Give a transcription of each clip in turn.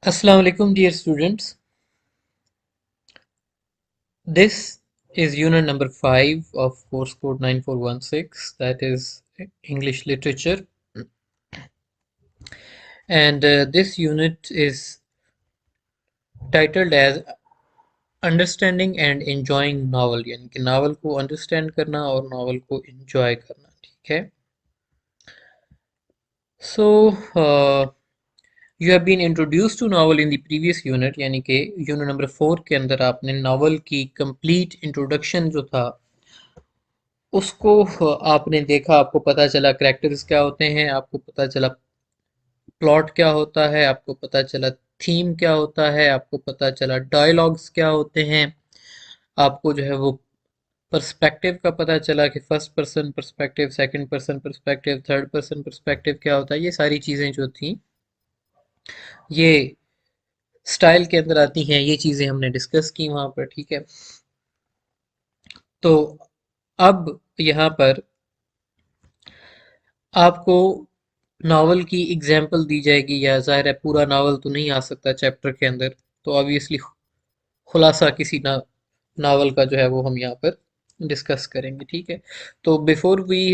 Assalamu alaikum, dear students. This is unit number 5 of course code 9416, that is English literature. And this unit is titled as Understanding and Enjoying Novel, यानी कि novel को understand करना और novel को enjoy करना, ठीक है. So, you have been introduced to novel in the previous unit, यानी कि unit number 4 के अंदर आपने नावल की complete introduction जो था उसको आपने देखा, आपको पता चला कैरेक्टर्स क्या होते हैं, आपको पता चला प्लॉट क्या होता है, आपको पता चला थीम क्या होता है, आपको पता चला डायलॉग्स क्या होते हैं, आपको जो है वो पर्सपेक्टिव का पता चला कि first person perspective, second person perspective, third person perspective क्या होता है. ये सारी चीज़ें जो थी ये स्टाइल के अंदर आती हैं, ये चीज़ें हमने डिस्कस की वहाँ पर, ठीक है. तो अब यहाँ पर आपको नावल की एग्जाम्पल दी जाएगी, या ज़ाहिर है पूरा नावल तो नहीं आ सकता चैप्टर के अंदर, तो ऑब्वियसली खुलासा किसी नावल का जो है वो हम यहाँ पर डिस्कस करेंगे, ठीक है. तो before we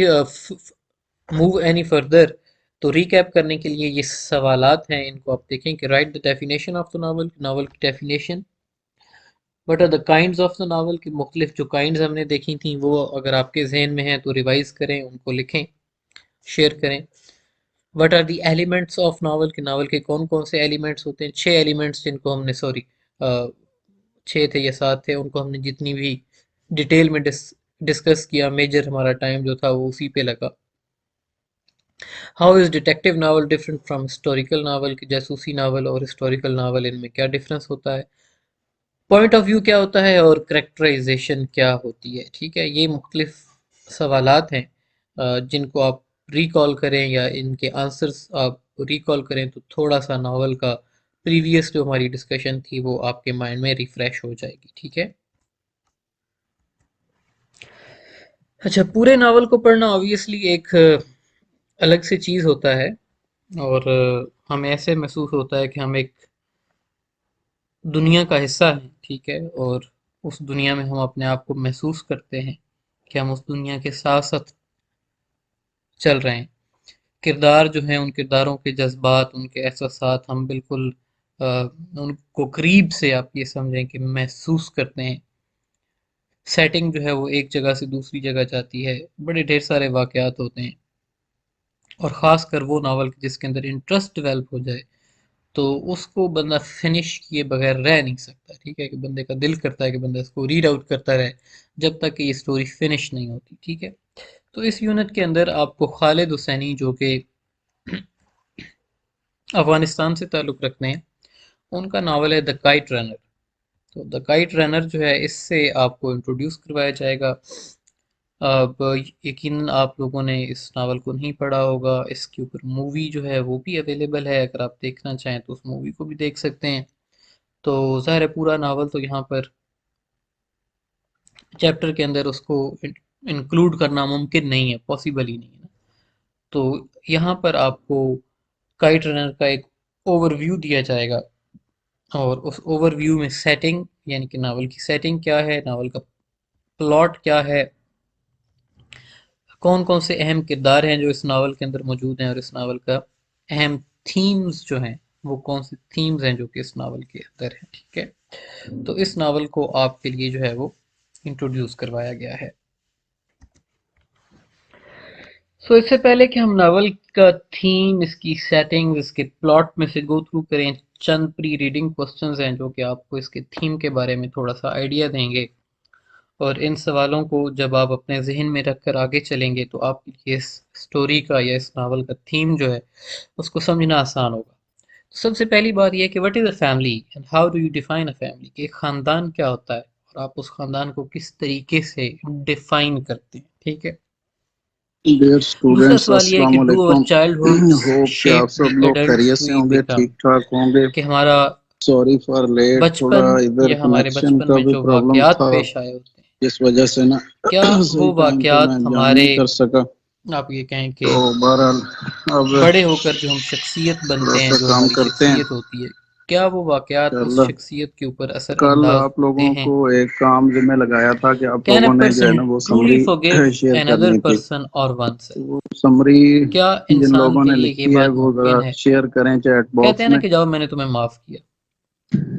move any further, तो रिकैप करने के लिए ये सवालात हैं, इनको आप देखें कि write the definition of the novel, novel की definition. What are the kinds of the novel, की मुख्तलिफ जो काइंड्स हमने देखी थी वो अगर आपके जहन में हैं तो रिवाइज करें, उनको लिखें, शेयर करें. What are the elements of novel, के नावल के कौन कौन से एलिमेंट्स होते हैं, 6 एलिमेंट्स जिनको हमने, सॉरी 6 थे या 7 थे, उनको हमने जितनी भी डिटेल में डिस्कस किया, मेजर हमारा टाइम जो था वो उसी पे लगा. How is detective novel different from historical novel, की जासूसी नावल और हिस्टोरिकल नावल इनमें क्या डिफरेंस होता है, पॉइंट ऑफ व्यू क्या होता है और करेक्टराइजेशन क्या होती है, ठीक है. ये मुख्तलिफ सवालात हैं जिनको आप रिकॉल करें या इनके आंसर्स आप रिकॉल करें तो थोड़ा सा नावल का प्रीवियस जो हमारी डिस्कशन थी वो आपके माइंड में रिफ्रेश हो जाएगी, ठीक है. अच्छा, पूरे नावल को पढ़ना ऑब्वियसली एक अलग से चीज़ होता है, और हमें ऐसे महसूस होता है कि हम एक दुनिया का हिस्सा हैं, ठीक है, और उस दुनिया में हम अपने आप को महसूस करते हैं कि हम उस दुनिया के साथ साथ चल रहे हैं. किरदार जो हैं, उन किरदारों के जज्बात, उनके एहसासात हम बिल्कुल उनको करीब से आप ये समझें कि महसूस करते हैं. सेटिंग जो है वो एक जगह से दूसरी जगह जाती है, बड़े ढेर सारे वाकयात होते हैं, और ख़ास कर वो नावल जिसके अंदर इंटरेस्ट डेवलप हो जाए तो उसको बंदा फिनिश किए बगैर रह नहीं सकता, ठीक है, कि बंदे का दिल करता है कि बंदा इसको रीड आउट करता रहे जब तक कि ये स्टोरी फिनिश नहीं होती, ठीक है. तो इस यूनिट के अंदर आपको खालिद हुसैनी जो कि अफगानिस्तान से ताल्लुक़ रखते हैं, उनका नावल है द काइट रनर. तो द काइट रनर जो है इससे आपको इंट्रोड्यूस करवाया जाएगा. अब यकीनन आप लोगों ने इस नावल को नहीं पढ़ा होगा, इसके ऊपर मूवी जो है वो भी अवेलेबल है, अगर आप देखना चाहें तो उस मूवी को भी देख सकते हैं. तो ज़ाहिर है पूरा नावल तो यहाँ पर चैप्टर के अंदर उसको इंक्लूड करना मुमकिन नहीं है, पॉसिबल ही नहीं है. तो यहाँ पर आपको काइट रनर का एक ओवरव्यू दिया जाएगा, और उस ओवरव्यू में सेटिंग, यानी कि नावल की सेटिंग क्या है, नावल का प्लॉट क्या है, कौन कौन से अहम किरदार हैं जो इस नावल के अंदर मौजूद हैं, और इस नावल का अहम थीम्स जो हैं वो कौन से थीम्स हैं जो कि इस नावल के अंदर हैं, ठीक है. तो इस नावल को आपके लिए जो है वो इंट्रोड्यूस करवाया गया है. इससे पहले कि हम नावल का थीम, इसकी सेटिंग, इसके प्लॉट में से गो थ्रू करें, चंद प्री रीडिंग क्वेश्चंस हैं जो कि आपको इसके थीम के बारे में थोड़ा सा आइडिया देंगे, और इन सवालों को जब आप अपने जहन में रख कर आगे चलेंगे तो आपके लिए इस स्टोरी का या इस नावल का थीम जो है उसको समझना आसान होगा. तो सबसे पहली बात यह है कि what is a family and how do you define a family, कि एक ख़ानदान क्या होता है और आप उस ख़ानदान को किस तरीके से डिफाइन करते हैं, ठीक है. डियर दूसरा स्टूडेंट्स सवाल यह है अस्सलाम कि डू अवर वालेकुम. चाइल्डहुड होप कि आप शेप द सब लोग एडल्ट्स खैरियत से वी होंगे, बिकम, ठीक ठाक होंगे. कि हमारा सॉरी फॉर लेट, थोड़ा बचपन इधर या हमारे कनेक्शन बचपन का में भी जो प्रॉब्लम वाकयात था, पेश आए होते हैं, इस वजह से ना क्या सही वो टाइम पे वाकयात मैं ज्वाइन हमारे, नहीं कर सका. आप ये कहें तो कि बहरहाल अब बड़े होकर जो हम शख्सियत थोड़ा बनते हैं, सा जो काम हमारी करते हैं. शख्सियत होती है, क्या वो वाकयात उस कल शख्सियत के ऊपर असर कल अंदाज आप होते लोगों हैं? को एक काम जिम्मे लगाया था कि आप कैन अ लोगों ने जो है पर्सन ना वो truly summary forgive share another करनी थी। पर्सन और वन तो सेल्फ? वो समरी क्या जिन इंसान लोगों के ने लिए ये लिखी है बात वो मुमकिन जरा है? शेयर करें चैट कहते बॉक्स हैं ना में। कि जाओ मैंने तुम्हें माफ किया,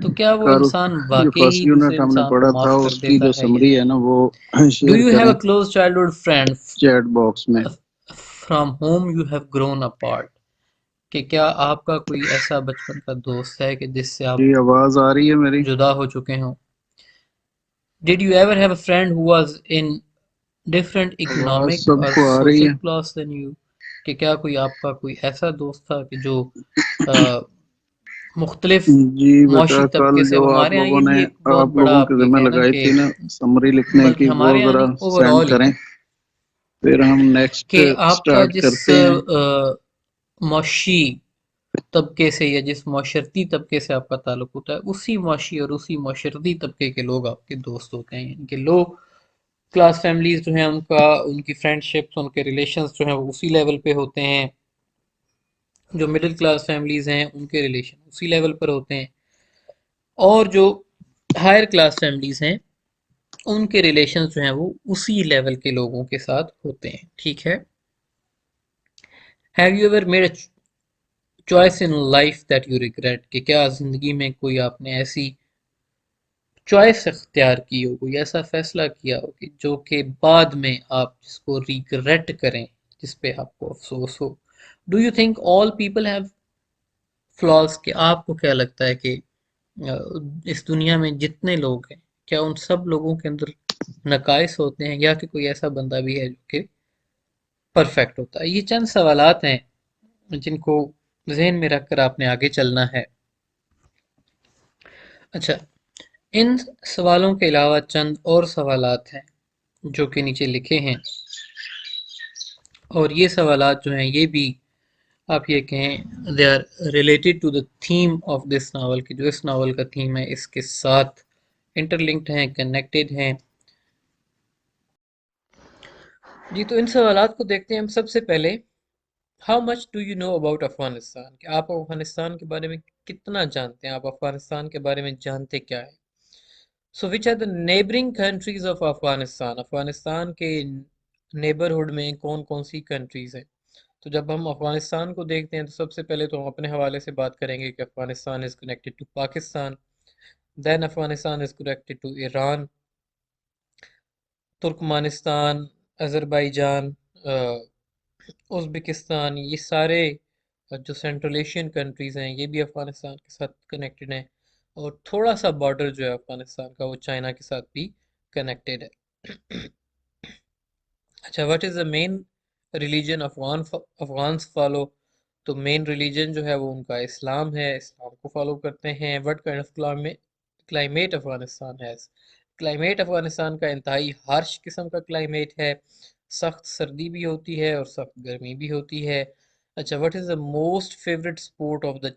तो क्या वो कल इंसान जो वाकई फर्स्ट ही दूसरे यूनिट हमने इंसान को पढ़ा था माफ कर उसकी देता जो है या समरी है नहीं? ना वो डू शेयर यू हैव करें a close childhood friend chat box में। From home you have grown apart? कि क्या आपका कोई ऐसा बचपन का दोस्त है कि जिससे आप जी आवाज आ रही है मेरी? जुदा हो चुके हों? Did you ever have a friend who was in different आवाज इकोनॉमिक और सबको आ रही सोशल है? Class then you? कि क्या कोई आपका कोई ऐसा दोस्त था कि जो अ, मुख्तलिफ जी बेटा, मौशी कल तबके से, जो अब आप हमारे यहाँ लोगों ये ने भी एक बहुत आप बड़ा लोगों आप के ये जिम्मे कहना लगाई कि, थी ना समरी लिखने बल्कि की, वो हमारे यहाँ जरा नहीं सेंड ओवरऑल ही, करें, फिर हम नेक्स्ट कि आपका स्टार्ट जिस करते हैं। मौशी तबके से या जिस माशरती तबके से आपका ताल्लुक होता है, उसी माशी और उसी माशरती तबके के लोग आपके दोस्त होते हैं। यानी कि लो क्लास फैमिलीज जो हैं उनका, उनकी फ्रेंडशिप्स, उनके रिलेशंस जो हैं वो उसी लेवल पे होते हैं। जो मिडिल क्लास फैमिलीज हैं उनके रिलेशन उसी लेवल पर होते हैं। और जो हायर क्लास फैमिलीज हैं उनके रिलेशंस जो हैं वो उसी लेवल के लोगों के साथ होते हैं। ठीक है। Have you ever made choice in life that you regret? कि क्या जिंदगी में कोई आपने ऐसी चॉइस इख्तियार की हो, कोई ऐसा फैसला किया हो कि जो के बाद में आप जिसको रिग्रेट करें, जिस पे आपको अफसोस हो? Do you think all people have flaws? कि आपको क्या लगता है कि इस दुनिया में जितने लोग हैं, क्या उन सब लोगों के अंदर नकाइस होते हैं, या कि कोई ऐसा बंदा भी है जो कि परफेक्ट होता है? ये चंद सवालात हैं जिनको जहन में रखकर आपने आगे चलना है। अच्छा, इन सवालों के अलावा चंद और सवालात हैं जो कि नीचे लिखे हैं, और ये सवालात जो हैं ये भी आप ये कहें they are related to the theme of this novel, की जो इस नावल का थीम है इसके साथ इंटरलिंक्ड हैं, कनेक्टेड हैं। जी, तो इन सवालात को देखते हैं हम। सबसे पहले, how much do you know about Afghanistan? कि आप अफगानिस्तान के बारे में कितना जानते हैं, आप अफगानिस्तान के बारे में जानते क्या है? So which are the neighbouring countries of Afghanistan? Afghanistan के नेबरहुड में कौन कौन सी कंट्रीज हैं? तो जब हम अफगानिस्तान को देखते हैं तो सबसे पहले तो हम अपने हवाले से बात करेंगे कि Afghanistan is connected to Pakistan, then Afghanistan is connected to Iran, Turkmenistan, Azerbaijan, Uzbekistan, ये सारे जो सेंट्रल एशियन कंट्रीज़ हैं ये भी अफ़गानिस्तान के साथ कनेक्टेड हैं। और थोड़ा सा बॉर्डर जो है अफ़गानिस्तान का वो चाइना के साथ भी कनेक्टेड है। अच्छा, what is the main religion Afghans follow? तो मेन रिलीजन जो है वो उनका इस्लाम है, इस्लाम को फॉलो करते हैं। What kind of climate Afghanistan has? Climate Afghanistan का इंतहाई हार्श किस्म का क्लाइमेट है, सख्त सर्दी भी होती है और सख्त गर्मी भी होती है। अच्छा, what is the most favourite sport of the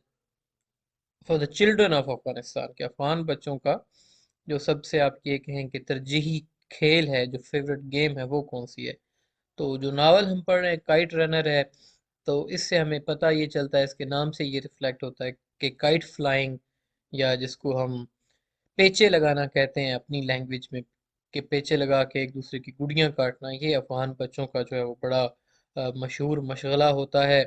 for the children of Afghanistan? के अफगान बच्चों का जो सबसे आप ये कहें कि तरजीही खेल है, जो फेवरेट गेम है, वो कौन सी है? तो जो नावल हम पढ़ रहे हैं काइट रनर है, तो इससे हमें पता ये चलता है, इसके नाम से ये रिफ्लेक्ट होता है कि काइट फ्लाइंग, या जिसको हम पेचे लगाना कहते हैं अपनी लैंग्वेज में, कि पेचे लगा के एक दूसरे की गुड़ियाँ काटना, ये अफगान बच्चों का जो है वो बड़ा मशहूर मशगला होता है।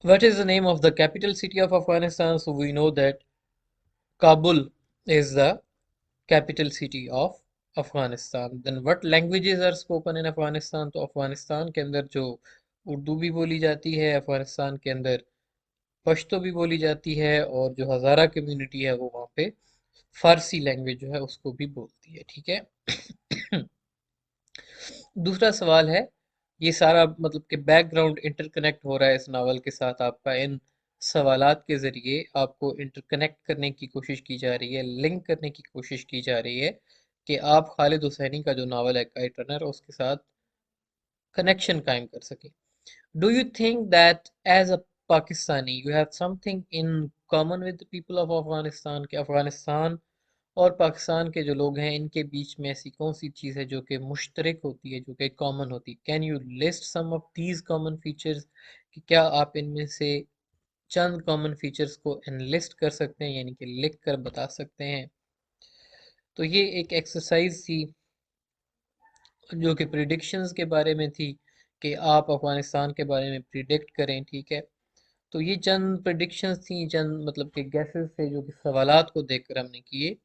What is the name of the capital city of Afghanistan? So we know that Kabul is the capital city of Afghanistan. Then what languages are spoken in Afghanistan? तो अफगानिस्तान के अंदर जो उर्दू भी बोली जाती है, अफगानिस्तान के अंदर पश्तो भी बोली जाती है, और जो हज़ारा कम्युनिटी है वो वहाँ पे फारसी लैंग्वेज जो है उसको भी बोलती है। ठीक है। दूसरा सवाल है, ये सारा मतलब कि बैकग्राउंड इंटरकनेक्ट हो रहा है इस नावल के साथ आपका, इन सवालात के ज़रिए आपको इंटरकनेक्ट करने की कोशिश की जा रही है, लिंक करने की कोशिश की जा रही है कि आप खालिद हुसैनी का जो नावल है काइट रनर, उसके साथ कनेक्शन कायम कर सकें। Do you think that as a Pakistani you have something in common with the people of Afghanistan? के अफगानिस्तान और पाकिस्तान के जो लोग हैं इनके बीच में ऐसी कौन सी चीज़ है जो कि मुश्तरक होती है, जो कि कॉमन होती है? Can you list some of these common features? कि क्या आप इनमें से चंद कॉमन फीचर्स को एनलिस्ट कर सकते हैं, यानी कि लिख कर बता सकते हैं। तो ये एक एक्सरसाइज थी जो कि प्रिडिक्शंस के बारे में थी, कि आप अफगानिस्तान के बारे में प्रिडिक्ट करें, ठीक है। तो ये चंद प्रिडिक्शंस थी, चंद मतलब के गेसेस थे जो कि सवालात को देखकर हमने किए।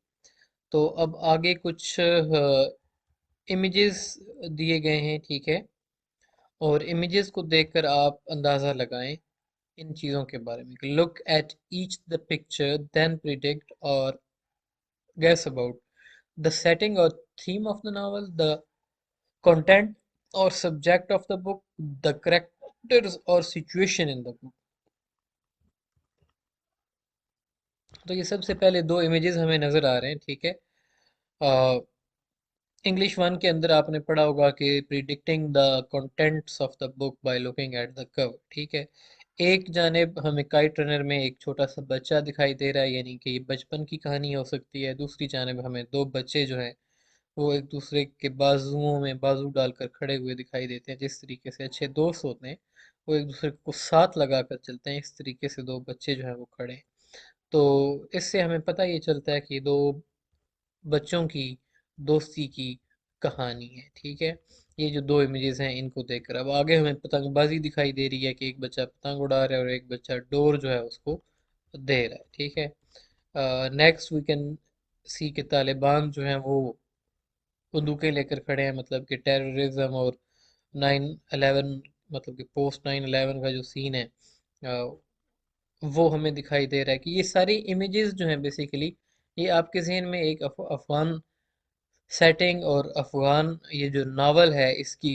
तो अब आगे कुछ इमेजेस दिए गए हैं, ठीक है, और इमेजेस को देखकर आप अंदाज़ा लगाएं इन चीज़ों के बारे में। Look at each the picture then predict और guess about the setting or theme of the novel, the content or subject of the book, the characters or situation in the book। तो ये सबसे पहले दो इमेजेस हमें नज़र आ रहे हैं, ठीक है। इंग्लिश वन के अंदर आपने पढ़ा होगा कि predicting the contents of the book by looking at the cover, ठीक है। एक जानिब हमें काइट रनर में एक छोटा सा बच्चा दिखाई दे रहा है, यानी कि ये बचपन की कहानी हो सकती है। दूसरी जानिब हमें दो बच्चे जो हैं वो एक दूसरे के बाजुओं में बाजू डालकर खड़े हुए दिखाई देते हैं। जिस तरीके से अच्छे दोस्त होते हैं वो एक दूसरे को साथ लगा कर चलते हैं, इस तरीके से दो बच्चे जो हैं वो खड़े हैं। तो इससे हमें पता ये चलता है कि दो बच्चों की दोस्ती की कहानी है, ठीक है। ये जो दो इमेजेस हैं इनको देखकर अब आगे हमें पतंगबाजी दिखाई दे रही है कि एक बच्चा पतंग उड़ा रहा है और एक बच्चा डोर जो है उसको दे रहा है, ठीक है। नेक्स्ट वी कैन सी के तालिबान जो हैं वो बंदूकें लेकर खड़े हैं, मतलब कि टेररिज्म और 9/11, मतलब कि पोस्ट 9/11 का जो सीन है वो हमें दिखाई दे रहा है। कि ये सारी इमेजेस जो हैं बेसिकली ये आपके जहन में एक अफगान सेटिंग और अफगान ये जो नावल है इसकी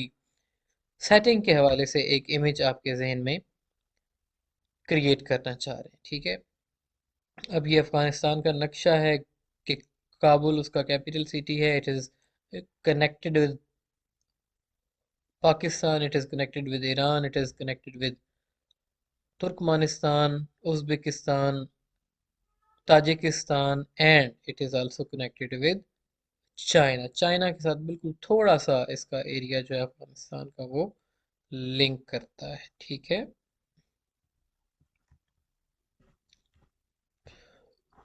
सेटिंग के हवाले से एक इमेज आपके जहन में क्रिएट करना चाह रहे हैं, ठीक है। अब ये अफगानिस्तान का नक्शा है कि काबुल उसका कैपिटल सिटी है। It is connected with Pakistan, it is connected with Iran, it is connected with Turkmenistan, Uzbekistan, Tajikistan, and it is also connected with China. China के साथ बिल्कुल थोड़ा सा इसका एरिया जो है अफगानिस्तान का वो लिंक करता है, ठीक है।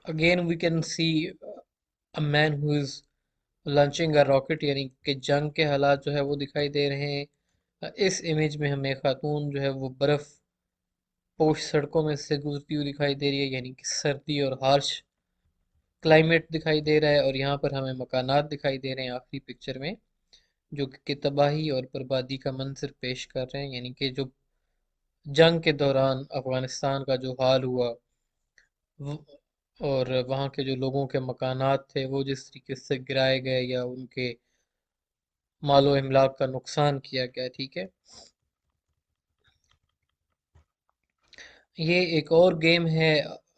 Again we can see a man who is launching a rocket, यानी कि जंग के हालात जो है वो दिखाई दे रहे हैं। इस इमेज में हमें खातून जो है वो बर्फ पोश सड़कों में से गुजरती हुई दिखाई दे रही है, यानी कि सर्दी और हार्श क्लाइमेट दिखाई दे रहा है। और यहाँ पर हमें मकानात दिखाई दे रहे हैं आखिरी पिक्चर में, जो कि तबाही और बर्बादी का मंजर पेश कर रहे हैं, यानी कि जो जंग के दौरान अफगानिस्तान का जो हाल हुआ और वहाँ के जो लोगों के मकानात थे वो जिस तरीके से गिराए गए या उनके मालो इमलाक का नुकसान किया गया, ठीक है। ये एक और गेम है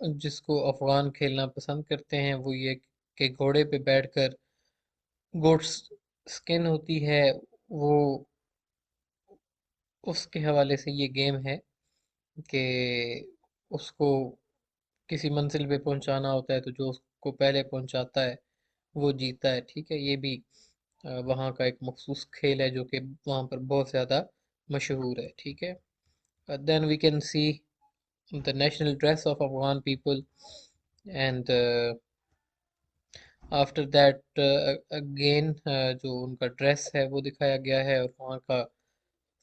जिसको अफगान खेलना पसंद करते हैं, वो ये कि घोड़े पे बैठकर गोट्स स्किन होती है वो, उसके हवाले से ये गेम है कि उसको किसी मंजिल पे पहुंचाना होता है तो जो उसको पहले पहुंचाता है वो जीता है, ठीक है। ये भी वहाँ का एक मखसूस खेल है जो कि वहाँ पर बहुत ज़्यादा मशहूर है, ठीक है। Then we can see the national dress of Afghan people and after that again जो उनका ड्रेस है वो दिखाया गया है। और वहाँ का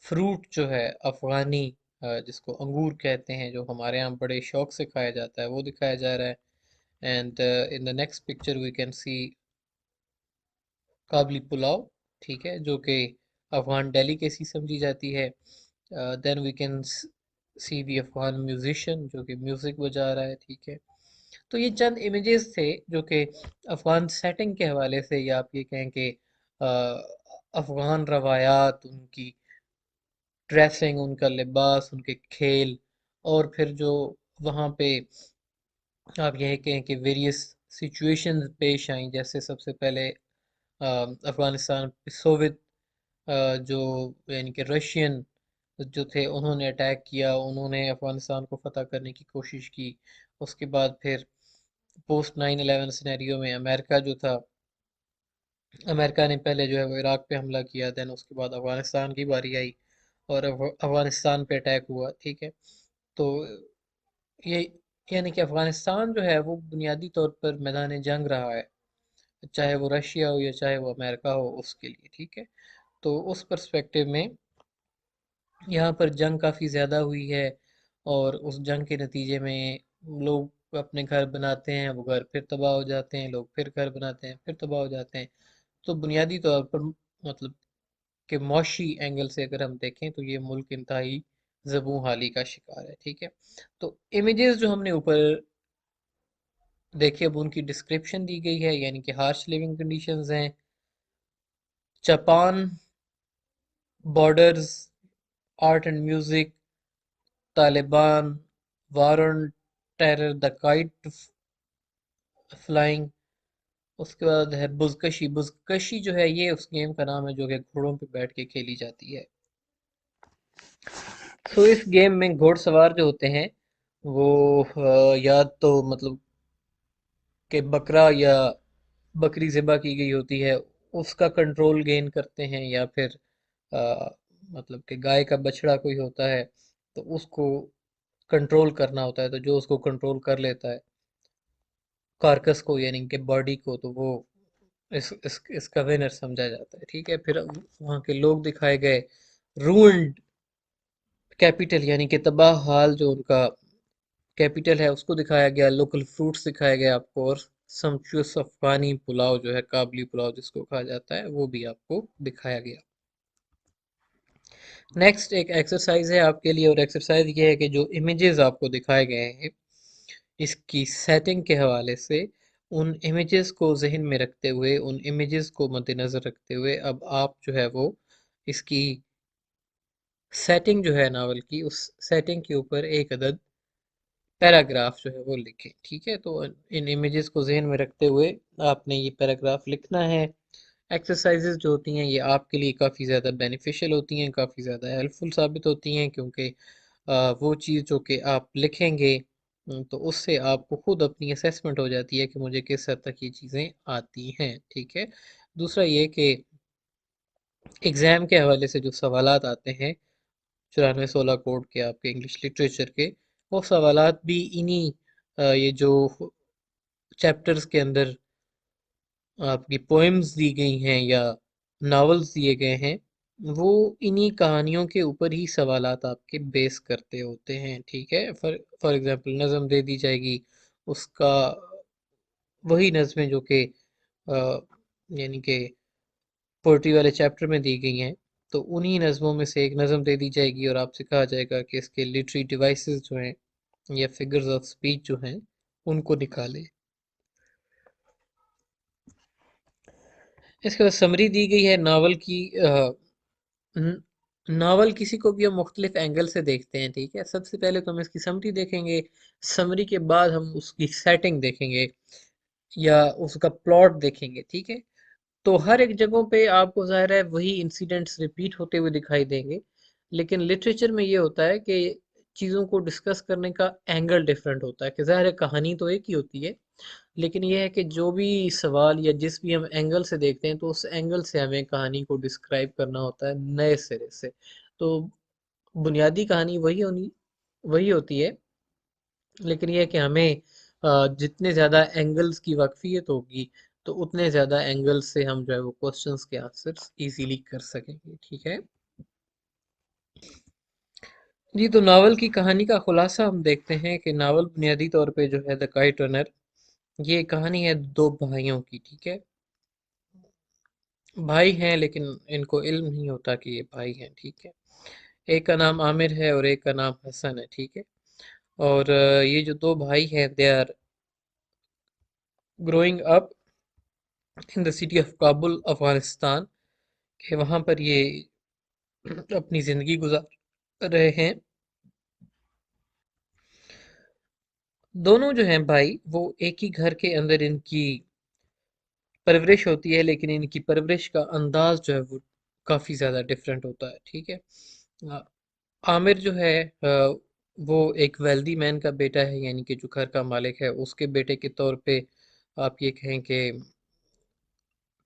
फ्रूट जो है अफगानी जिसको अंगूर कहते हैं, जो हमारे यहाँ बड़े शौक से खाया जाता है, वो दिखाया जा रहा है। And in the next picture we can see Kabuli pulao, ठीक है, जो कि अफगान डेलीकेसी समझी जाती है। Then we can see the Afghan musician जो कि म्यूज़िक बजा रहा है, ठीक है। तो ये चंद इमेजेस थे जो कि अफगान सेटिंग के हवाले से, या आप ये कहें कि अफगान रवायात, उनकी ड्रेसिंग, उनका लिबास, उनके खेल, और फिर जो वहाँ पे आप यह कहें कि वेरियस सिचुएशंस पेश आई। जैसे सबसे पहले अफगानिस्तान पे सोवियत जो यानी कि रशियन जो थे उन्होंने अटैक किया, उन्होंने अफगानिस्तान को फतह करने की कोशिश की। उसके बाद फिर पोस्ट 9/11 सिनेरियो में अमेरिका जो था, अमेरिका ने पहले जो है वो इराक पे हमला किया, देन उसके बाद अफगानिस्तान की बारी आई और अफगानिस्तान पे अटैक हुआ, ठीक है। तो ये यानी कि अफगानिस्तान जो है वो बुनियादी तौर पर मैदान जंग रहा है, चाहे वो रशिया हो या चाहे वो अमेरिका हो उसके लिए, ठीक है। तो उस पर्सपेक्टिव में यहाँ पर जंग काफ़ी ज़्यादा हुई है, और उस जंग के नतीजे में लोग अपने घर बनाते हैं, वो घर फिर तबाह हो जाते हैं, लोग फिर घर बनाते हैं, फिर तबाह हो जाते हैं। तो बुनियादी तौर पर मतलब कि मौशी एंगल से अगर हम देखें तो ये मुल्क इंतहाई ज़बू हाली का शिकार है, ठीक है। तो इमेजेस जो हमने ऊपर देखे, अब उनकी डिस्क्रिप्शन दी गई है, यानी कि हार्श लिविंग कंडीशंस हैं, Japan, borders, art and music, Taliban, war on terror, the kite flying. उसके बाद है बुजकशी। बुजकशी जो है ये उस गेम का नाम है जो कि घोड़ों पे बैठ के खेली जाती है। तो इस गेम में घोड़सवार जो होते हैं वो या तो मतलब कि बकरा या बकरी ज़िबा की गई होती है उसका कंट्रोल गेन करते हैं, या फिर अ, मतलब कि गाय का बछड़ा कोई होता है तो उसको कंट्रोल करना होता है, तो जो उसको कंट्रोल कर लेता है कार्कस को यानी कि बॉडी को, तो वो इसका विनर समझा जाता है, ठीक है। फिर वहाँ के लोग दिखाए गए, रूइंड कैपिटल यानी कि तबाह हाल जो उनका कैपिटल है उसको दिखाया गया, लोकल फ्रूट्स दिखाए गए आपको, और सम्पचुअस अफगानी पुलाव जो है, काबली पुलाव जिसको कहा जाता है, वो भी आपको दिखाया गया। नेक्स्ट एक एक्सरसाइज है आपके लिए, और एक्सरसाइज ये है कि जो इमेजेस आपको दिखाए गए हैं इसकी सेटिंग के हवाले से उन इमेजेस को जहन में रखते हुए, उन इमेजेस को मद्देनजर रखते हुए अब आप जो है वो इसकी सेटिंग जो है नावल की, उस सेटिंग के ऊपर एक अदद पैराग्राफ जो है वो लिखें, ठीक है। तो इन इमेजेस को जहन में रखते हुए आपने ये पैराग्राफ लिखना है। एक्सरसाइजेज जो होती हैं ये आपके लिए काफ़ी ज़्यादा बेनिफिशियल होती हैं, काफ़ी ज़्यादा हेल्पफुल साबित होती हैं, क्योंकि वो चीज़ जो कि आप लिखेंगे तो उससे आपको खुद अपनी असेसमेंट हो जाती है कि मुझे किस हद तक ये चीज़ें आती हैं, ठीक है। दूसरा ये कि एग्ज़ाम के हवाले से जो सवालात आते हैं 9416 कोड के आपके इंग्लिश लिटरेचर के, वो सवालात भी इन्हीं ये जो चैप्टर्स के अंदर आपकी पोएम्स दी गई हैं या नॉवेल्स दिए गए हैं, वो इन्हीं कहानियों के ऊपर ही सवालात आपके बेस करते होते हैं, ठीक है। फॉर फॉर एग्जांपल नज़म दे दी जाएगी, उसका वही नज़में जो कि यानी कि पोइट्री वाले चैप्टर में दी गई हैं, तो उन्हीं नज़मों में से एक नज़म दे दी जाएगी और आपसे कहा जाएगा कि इसके लिटरेरी डिवाइसेस जो हैं या फिगर्स ऑफ स्पीच जो हैं उनको निकालें। इसके बाद समरी दी गई है नावल की। नावल किसी को भी हम मुख्तलिफ एंगल से देखते हैं, ठीक है। सबसे पहले तो हम इसकी समरी देखेंगे, समरी के बाद हम उसकी सेटिंग देखेंगे या उसका प्लॉट देखेंगे, ठीक है। तो हर एक जगहों पे आपको ज़ाहिर है वही इंसिडेंट्स रिपीट होते हुए दिखाई देंगे, लेकिन लिटरेचर में ये होता है कि चीज़ों को डिस्कस करने का एंगल डिफरेंट होता है, कि ज़ाहिर है कहानी तो एक ही होती है, लेकिन ये है कि जो भी सवाल या जिस भी हम एंगल से देखते हैं तो उस एंगल से हमें कहानी को डिस्क्राइब करना होता है नए सिरे से। तो बुनियादी कहानी वही होती है, लेकिन ये है कि हमें जितने ज़्यादा एंगल्स की वाकफियत होगी तो उतने ज़्यादा एंगल्स से हम जो है वो क्वेश्चंस के आंसर्स इजीली कर सकेंगे, ठीक है जी। तो नावल की कहानी का खुलासा हम देखते हैं कि नावल बुनियादी तौर पे जो है द काइट रनर, ये कहानी है दो भाइयों की, ठीक है। भाई हैं लेकिन इनको इल्म नहीं होता कि ये भाई हैं, ठीक है। एक का नाम आमिर है और एक का नाम हसन है, ठीक है। और ये जो दो भाई हैं they are growing up in the city of Kabul Afghanistan, के वहाँ पर ये अपनी ज़िंदगी गुजार रहे हैं। दोनों जो हैं भाई वो एक ही घर के अंदर इनकी परवरिश होती है, लेकिन इनकी परवरिश का अंदाज जो है वो काफ़ी ज़्यादा डिफरेंट होता है, ठीक है। अ, आमिर जो है वो एक वेल्दी मैन का बेटा है, यानी कि जो घर का मालिक है उसके बेटे के तौर पे आप ये कहें कि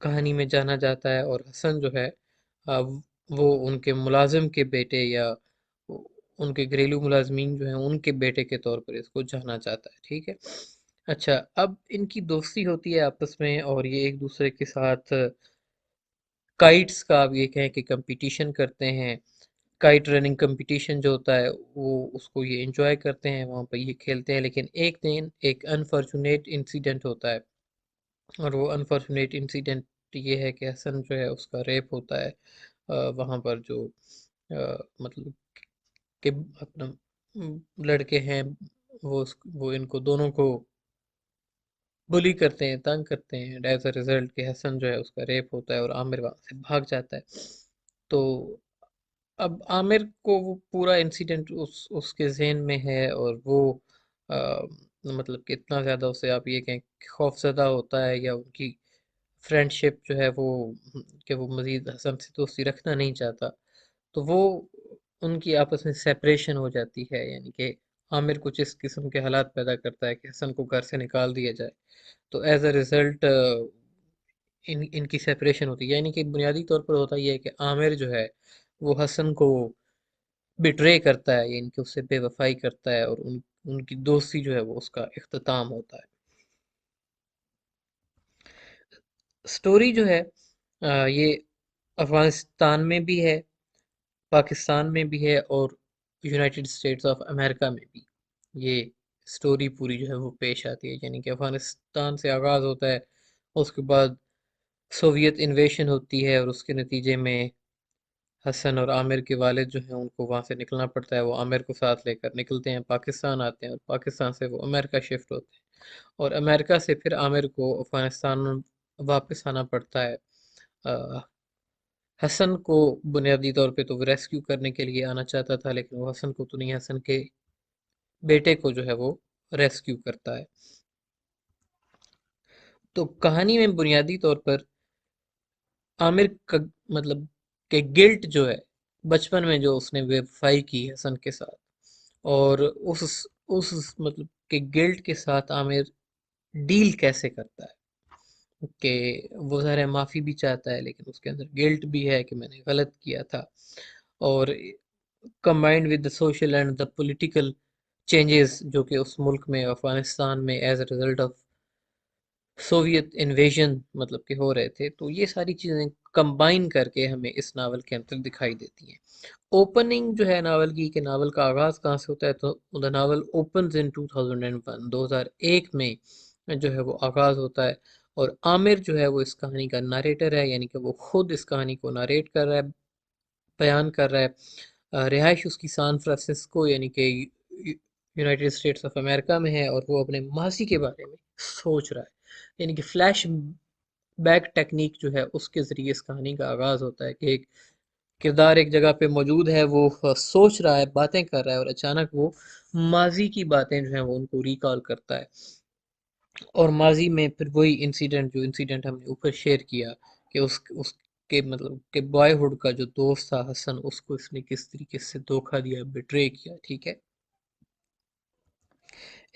कहानी में जाना जाता है। और हसन जो है वो उनके मुलाजिम के बेटे या उनके घरेलू मुलाजमीन जो हैं उनके बेटे के तौर पर इसको जाना जाता है, ठीक है। अच्छा, अब इनकी दोस्ती होती है आपस में और ये एक दूसरे के साथ काइट्स का आप ये कहें कि कंपटीशन करते हैं। काइट रनिंग कंपटीशन जो होता है वो उसको ये एंजॉय करते हैं, वहाँ पर ये खेलते हैं। लेकिन एक दिन एक अनफॉर्चुनेट इंसिडेंट होता है और वो अनफॉर्चुनेट इंसिडेंट ये है कि हसन जो है उसका रेप होता है वहाँ पर जो मतलब कि अपना लड़के हैं वो इनको दोनों को बुली करते हैं, तंग करते हैं। एज अ रिजल्ट कि हसन जो है उसका रेप होता है और आमिर वहाँ से भाग जाता है। तो अब आमिर को वो पूरा इंसिडेंट उसके ज़हन में है और वो अ, मतलब कि इतना ज़्यादा उसे आप ये कहें कि खौफज़दा होता है या उनकी फ्रेंडशिप जो है वो कि वो मज़ीद हसन से दोस्ती रखना नहीं चाहता। तो वो उनकी आपस में सेपरेशन हो जाती है, यानी कि आमिर कुछ इस किस्म के हालात पैदा करता है कि हसन को घर से निकाल दिया जाए। तो एज अ रिज़ल्ट इनकी सेपरेशन होती है, यानी कि बुनियादी तौर पर होता यह है कि आमिर जो है वो हसन को बिट्रे करता है, यानी कि उससे बेवफाई करता है और उनकी दोस्ती जो है वो उसका इख्तिताम होता है। स्टोरी जो है ये अफगानिस्तान में भी है, पाकिस्तान में भी है और यूनाइटेड स्टेट्स ऑफ अमेरिका में भी ये स्टोरी पूरी जो है वो पेश आती है। यानी कि अफगानिस्तान से आगाज़ होता है, उसके बाद सोवियत इन्वेशन होती है और उसके नतीजे में हसन और आमिर के वालिद जो हैं उनको वहाँ से निकलना पड़ता है। वो आमिर को साथ लेकर निकलते हैं, पाकिस्तान आते हैं और पाकिस्तान से वो अमेरिका शिफ्ट होते हैं और अमेरिका से फिर आमिर को अफगानिस्तान वापस आना पड़ता है। अ, हसन को बुनियादी तौर पे तो वो रेस्क्यू करने के लिए आना चाहता था, लेकिन वो हसन को तो नहीं, हसन के बेटे को जो है वो रेस्क्यू करता है। तो कहानी में बुनियादी तौर पर आमिर का मतलब के गिल्ट जो है बचपन में जो उसने बेवफाई की हसन के साथ, और उस मतलब के गिल्ट के साथ आमिर डील कैसे करता है कि वो ज़ाहिर है माफ़ी भी चाहता है लेकिन उसके अंदर गिल्ट भी है कि मैंने गलत किया था। और combined with the social and the political changes जो कि उस मुल्क में अफगानिस्तान में as a result of Soviet invasion मतलब कि हो रहे थे, तो ये सारी चीज़ें कंबाइन करके हमें इस नावल के अंदर दिखाई देती हैं। ओपनिंग जो है नावल की, कि नावल का आगाज़ कहाँ से होता है, तो द नावल ओपन्स इन 2001, 2001 में जो है वो आगाज़ होता है और आमिर जो है वो इस कहानी का नरेटर है, यानी कि वो खुद इस कहानी को नरेट कर रहा है, बयान कर रहा है। रिहाइश उसकी सैन फ्रांसिस्को यानी कि यूनाइटेड स्टेट्स ऑफ अमेरिका में है और वो अपने मासी के बारे में सोच रहा है, यानी कि फ्लैश बैक टेक्निक जो है उसके ज़रिए इस कहानी का आगाज़ होता है कि एक किरदार एक जगह पे मौजूद है, वो सोच रहा है, बातें कर रहा है और अचानक वो माजी की बातें जो हैं वो उनको रिकॉल करता है और माजी में फिर वही इंसिडेंट जो इंसिडेंट हमने ऊपर शेयर किया कि उसके मतलब कि बॉयहुड का जो दोस्त था हसन, उसको इसने किस तरीके से धोखा दिया, बिट्रे किया, ठीक है।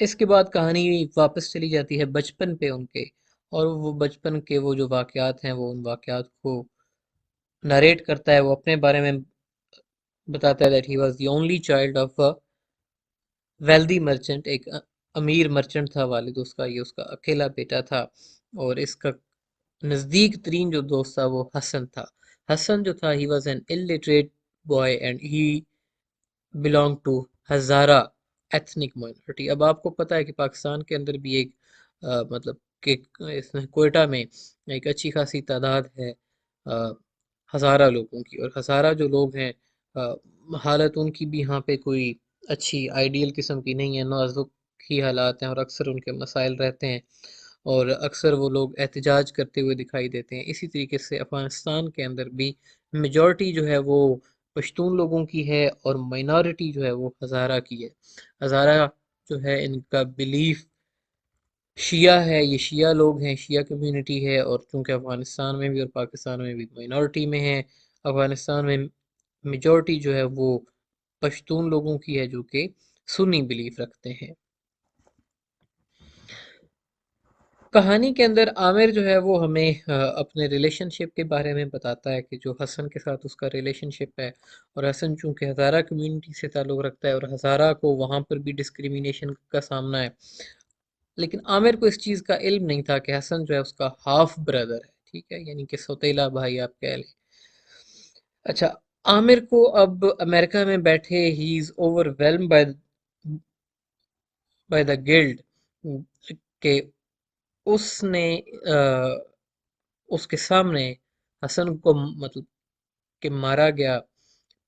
इसके बाद कहानी वापस चली जाती है बचपन पे उनके, और वो बचपन के वो जो वाकयात हैं वो उन वाकयात को नरेट करता है। वो अपने बारे में बताता है that he was the only child of a wealthy merchant, एक अमीर मर्चेंट था वालिद उसका, ये उसका अकेला बेटा था और इसका नज़दीक तरीन जो दोस्त था वो हसन था। हसन जो था he was an illiterate boy and he belong to Hazara ethnic minority. अब आपको पता है कि पाकिस्तान के अंदर भी एक मतलब कि इसमें कोयटा में एक अच्छी खासी तादाद है हज़ारा लोगों की, और हज़ारा जो लोग हैं हालत उनकी भी यहाँ पे कोई अच्छी आइडियल किस्म की नहीं है, नाजुक ही हालात हैं और अक्सर उनके मसाइल रहते हैं और अक्सर वो लोग एहतजाज करते हुए दिखाई देते हैं। इसी तरीके से अफ़गानिस्तान के अंदर भी मेजॉरिटी जो है वो पश्तून लोगों की है और माइनॉरिटी जो है वो हज़ारा की है। हज़ारा जो है इनका बिलीफ शिया है, ये शिया लोग हैं, शिया कम्युनिटी है और चूँकि अफ़गानिस्तान में भी और पाकिस्तान में भी माइनॉरिटी में है। अफ़गानिस्तान में मेजॉरिटी जो है वो पश्तून लोगों की है जो कि सुन्नी बिलीफ रखते हैं। कहानी के अंदर आमिर जो है वो हमें अपने रिलेशनशिप के बारे में बताता है कि जो हसन के साथ उसका रिलेशनशिप है, और हसन चूंकि हज़ारा कम्युनिटी से ताल्लुक़ रखता है और हज़ारा को वहाँ पर भी डिस्क्रिमिनेशन का सामना है, लेकिन आमिर को इस चीज़ का इल्म नहीं था कि हसन जो है उसका हाफ ब्रदर है, ठीक है, यानी कि सौतेला भाई आप कह लें। अच्छा, आमिर को अब अमेरिका में बैठे he is overwhelm by the guild के उसने उसके सामने हसन को मतलब कि मारा गया,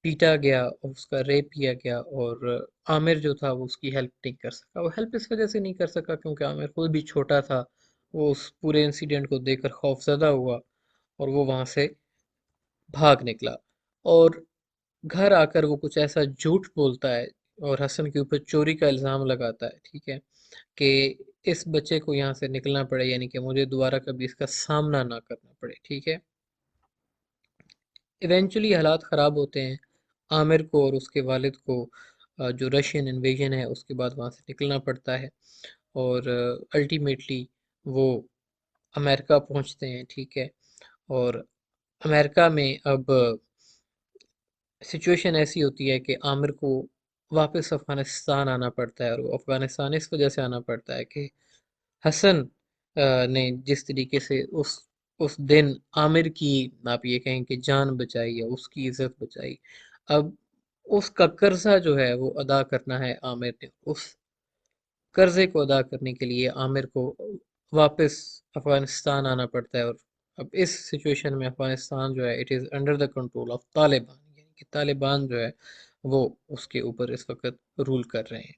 पीटा गया और उसका रेप किया गया, और आमिर जो था वो उसकी हेल्प नहीं कर सका। वो हेल्प इस वजह से नहीं कर सका क्योंकि आमिर खुद भी छोटा था। वो उस पूरे इंसिडेंट को देखकर खौफज़दा हुआ और वो वहाँ से भाग निकला, और घर आकर वो कुछ ऐसा झूठ बोलता है और हसन के ऊपर चोरी का इल्ज़ाम लगाता है, ठीक है, कि इस बच्चे को यहाँ से निकलना पड़े, यानी कि मुझे दोबारा कभी इसका सामना ना करना पड़े, ठीक है। इवेंचुअली हालात ख़राब होते हैं, आमिर को और उसके वालिद को जो रशियन इन्वेजन है उसके बाद वहाँ से निकलना पड़ता है, और अल्टीमेटली वो अमेरिका पहुँचते हैं, ठीक है। और अमेरिका में अब सिचुएशन ऐसी होती है कि आमिर को वापस अफ़गानिस्तान आना पड़ता है, और वो अफ़गानिस्तान इस वजह से आना पड़ता है कि हसन ने जिस तरीके से उस दिन आमिर की, आप ये कहें कि जान बचाई या उसकी इज्जत बचाई, अब उसका कर्जा जो है वो अदा करना है आमिर ने। उस कर्जे को अदा करने के लिए आमिर को वापस अफगानिस्तान आना पड़ता है, और अब इस सिचुएशन में अफगानिस्तान जो है it is under the control of Taliban, यानी कि तालिबान जो है वो उसके ऊपर इस वक्त रूल कर रहे हैं।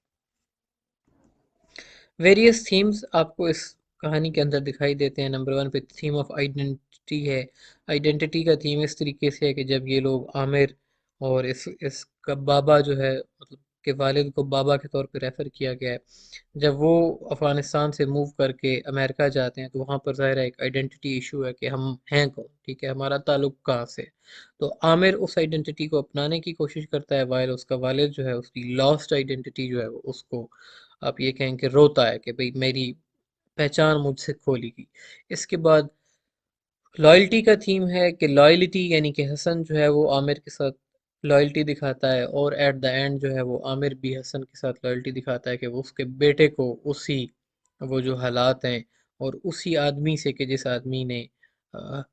वेरियस थीम्स आपको इस कहानी के अंदर दिखाई देते हैं। नंबर वन पे थीम ऑफ आइडेंटिटी है। आइडेंटिटी का थीम इस तरीके से है कि जब ये लोग आमिर और इसका बाबा जो है, मतलब के वालिद को बाबा के तौर पे रेफ़र किया गया है, जब वो अफ़गानिस्तान से मूव करके अमेरिका जाते हैं तो वहाँ पर ज़ाहिर है एक आइडेंटिटी इशू है कि हम हैं कौन, ठीक है, हमारा ताल्लुक कहाँ से। तो आमिर उस आइडेंटिटी को अपनाने की कोशिश करता है, वाइल उसका वालिद जो है उसकी लॉस्ट आइडेंटिटी जो है वो उसको, आप ये कहें कि रोता है कि भाई मेरी पहचान मुझसे खोली गई। इसके बाद लॉयल्टी का थीम है कि लॉयल्टी, यानी कि हसन जो है वो आमिर के साथ लॉयल्टी दिखाता है, और एट द एंड जो है वो आमिर भी हसन के साथ लॉयल्टी दिखाता है कि वो उसके बेटे को उसी, वो जो हालात हैं और उसी आदमी से, कि जिस आदमी ने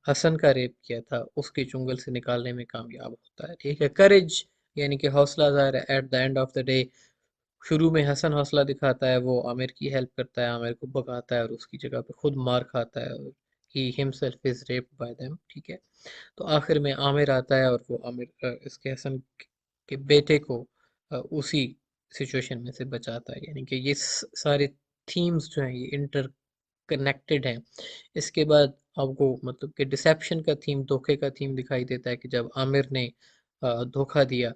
हसन का रेप किया था, उसके चुंगल से निकालने में कामयाब होता है, ठीक है। करेज यानी कि हौसला, ज़ाहिर है eight the end of the day शुरू में हसन हौसला दिखाता है, वो आमिर की हेल्प करता है, आमिर को भगाता है और उसकी जगह पे खुद मार खाता है, और he himself is raped by them, ठीक है। तो आखिर में आमिर आता है और वो आमिर इसके हसन के बेटे को उसी सिचुएशन में से बचाता है, यानी कि ये सारे थीम्स जो हैं ये इंटर कनेक्टेड हैं। इसके बाद आपको मतलब कि डिसेप्शन का थीम, धोखे का थीम दिखाई देता है कि जब आमिर ने धोखा दिया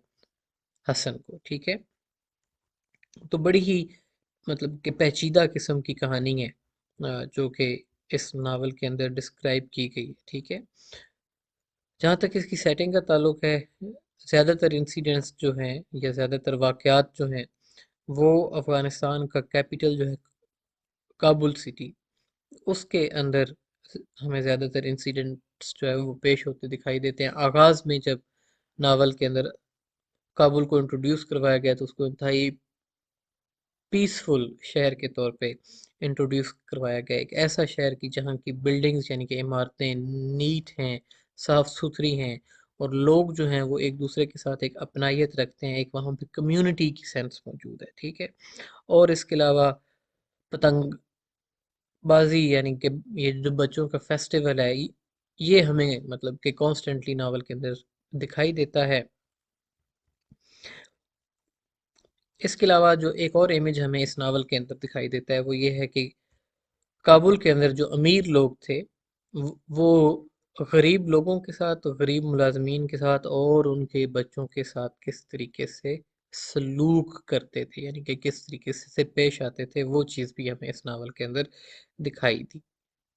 हसन को, ठीक है। तो बड़ी ही मतलब कि पेचीदा किस्म की कहानी है जो कि इस नावल के अंदर डिस्क्राइब की गई है, ठीक है। जहाँ तक इसकी सेटिंग का ताल्लुक है, ज़्यादातर इंसिडेंट्स जो हैं या ज़्यादातर वाक़यात जो हैं वो अफ़गानिस्तान का कैपिटल जो है काबुल सिटी, उसके अंदर हमें ज़्यादातर इंसिडेंट्स जो है वो पेश होते दिखाई देते हैं। आगाज़ में जब नावल के अंदर काबुल को इंट्रोड्यूस करवाया गया तो उसको इंतहाई पीसफुल शहर के तौर पे इंट्रोड्यूस करवाया गया, एक ऐसा शहर की जहाँ की बिल्डिंग्स यानी कि इमारतें नीट हैं, साफ सुथरी हैं, और लोग जो हैं वो एक दूसरे के साथ एक अपनायत रखते हैं, एक वहाँ पे कम्युनिटी की सेंस मौजूद है, ठीक है। और इसके अलावा पतंगबाजी, यानी कि ये जो बच्चों का फेस्टिवल है, ये हमें मतलब कि कॉन्स्टेंटली नावल के अंदर दिखाई देता है। इसके अलावा जो एक और इमेज हमें इस नावल के अंदर दिखाई देता है वो ये है कि काबुल के अंदर जो अमीर लोग थे वो गरीब लोगों के साथ, गरीब मुलाजमीन के साथ और उनके बच्चों के साथ किस तरीके से सलूक करते थे, यानी कि किस तरीके से पेश आते थे, वो चीज़ भी हमें इस नावल के अंदर दिखाई दी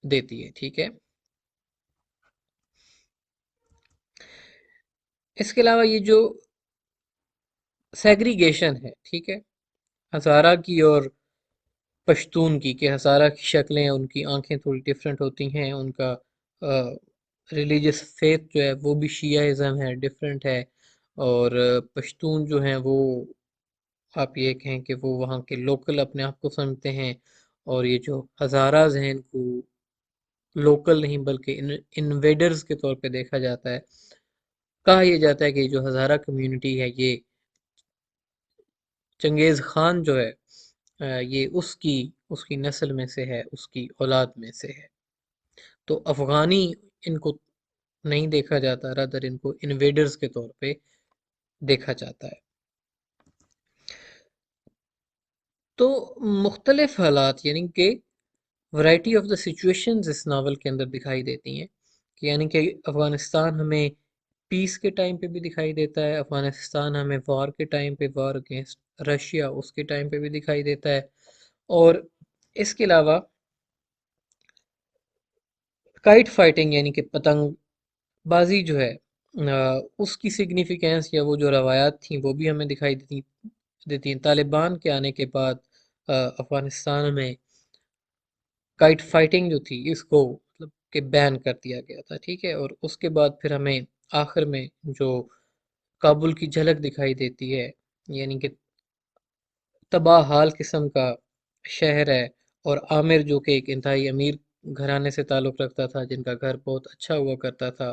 देती है, ठीक है। इसके अलावा ये जो सेग्रीगेशन है, ठीक है, हज़ारा की और पश्तून की, कि हज़ारा की शक्लें, उनकी आंखें थोड़ी डिफरेंट होती हैं, उनका रिलीजियस फेथ जो है वो भी शियाइज़म है, डिफरेंट है। और पश्तून जो हैं वो, आप ये कहें कि वो वहाँ के लोकल अपने आप को समझते हैं, और ये जो हज़ाराज हैं इनको लोकल नहीं बल्कि इन्वेडर्स के तौर पे देखा जाता है। कहा यह जाता है कि जो हज़ारा कम्युनिटी है ये चंगेज़ खान जो है ये उसकी उसकी नस्ल में से है, उसकी औलाद में से है। तो अफ़गानी इनको नहीं देखा जाता, रादर इनको इन्वेडर्स के तौर पे देखा जाता है। तो मुख्तलिफ हालात यानी कि वैरायटी ऑफ द सिचुएशंस इस नावल के अंदर दिखाई देती हैं, कि यानी कि अफ़गानिस्तान हमें पीस के टाइम पे भी दिखाई देता है, अफ़गानिस्तान हमें वॉर के टाइम पे, वॉर अगेंस्ट रशिया उसके टाइम पे भी दिखाई देता है। और इसके अलावा काइट फाइटिंग यानी कि पतंगबाजी जो है उसकी सिग्निफिकेंस या वो जो रवायात थी वो भी हमें दिखाई देती देती हैं। तालिबान के आने के बाद अफ़गानिस्तान में काइट फाइटिंग जो थी इसको मतलब कि बैन कर दिया गया था, ठीक है। और उसके बाद फिर हमें आखिर में जो काबुल की झलक दिखाई देती है, यानी कि तबाह हाल किस्म का शहर है। और आमिर जो कि एक इंतहाई अमीर घराने से ताल्लुक़ रखता था, जिनका घर बहुत अच्छा हुआ करता था,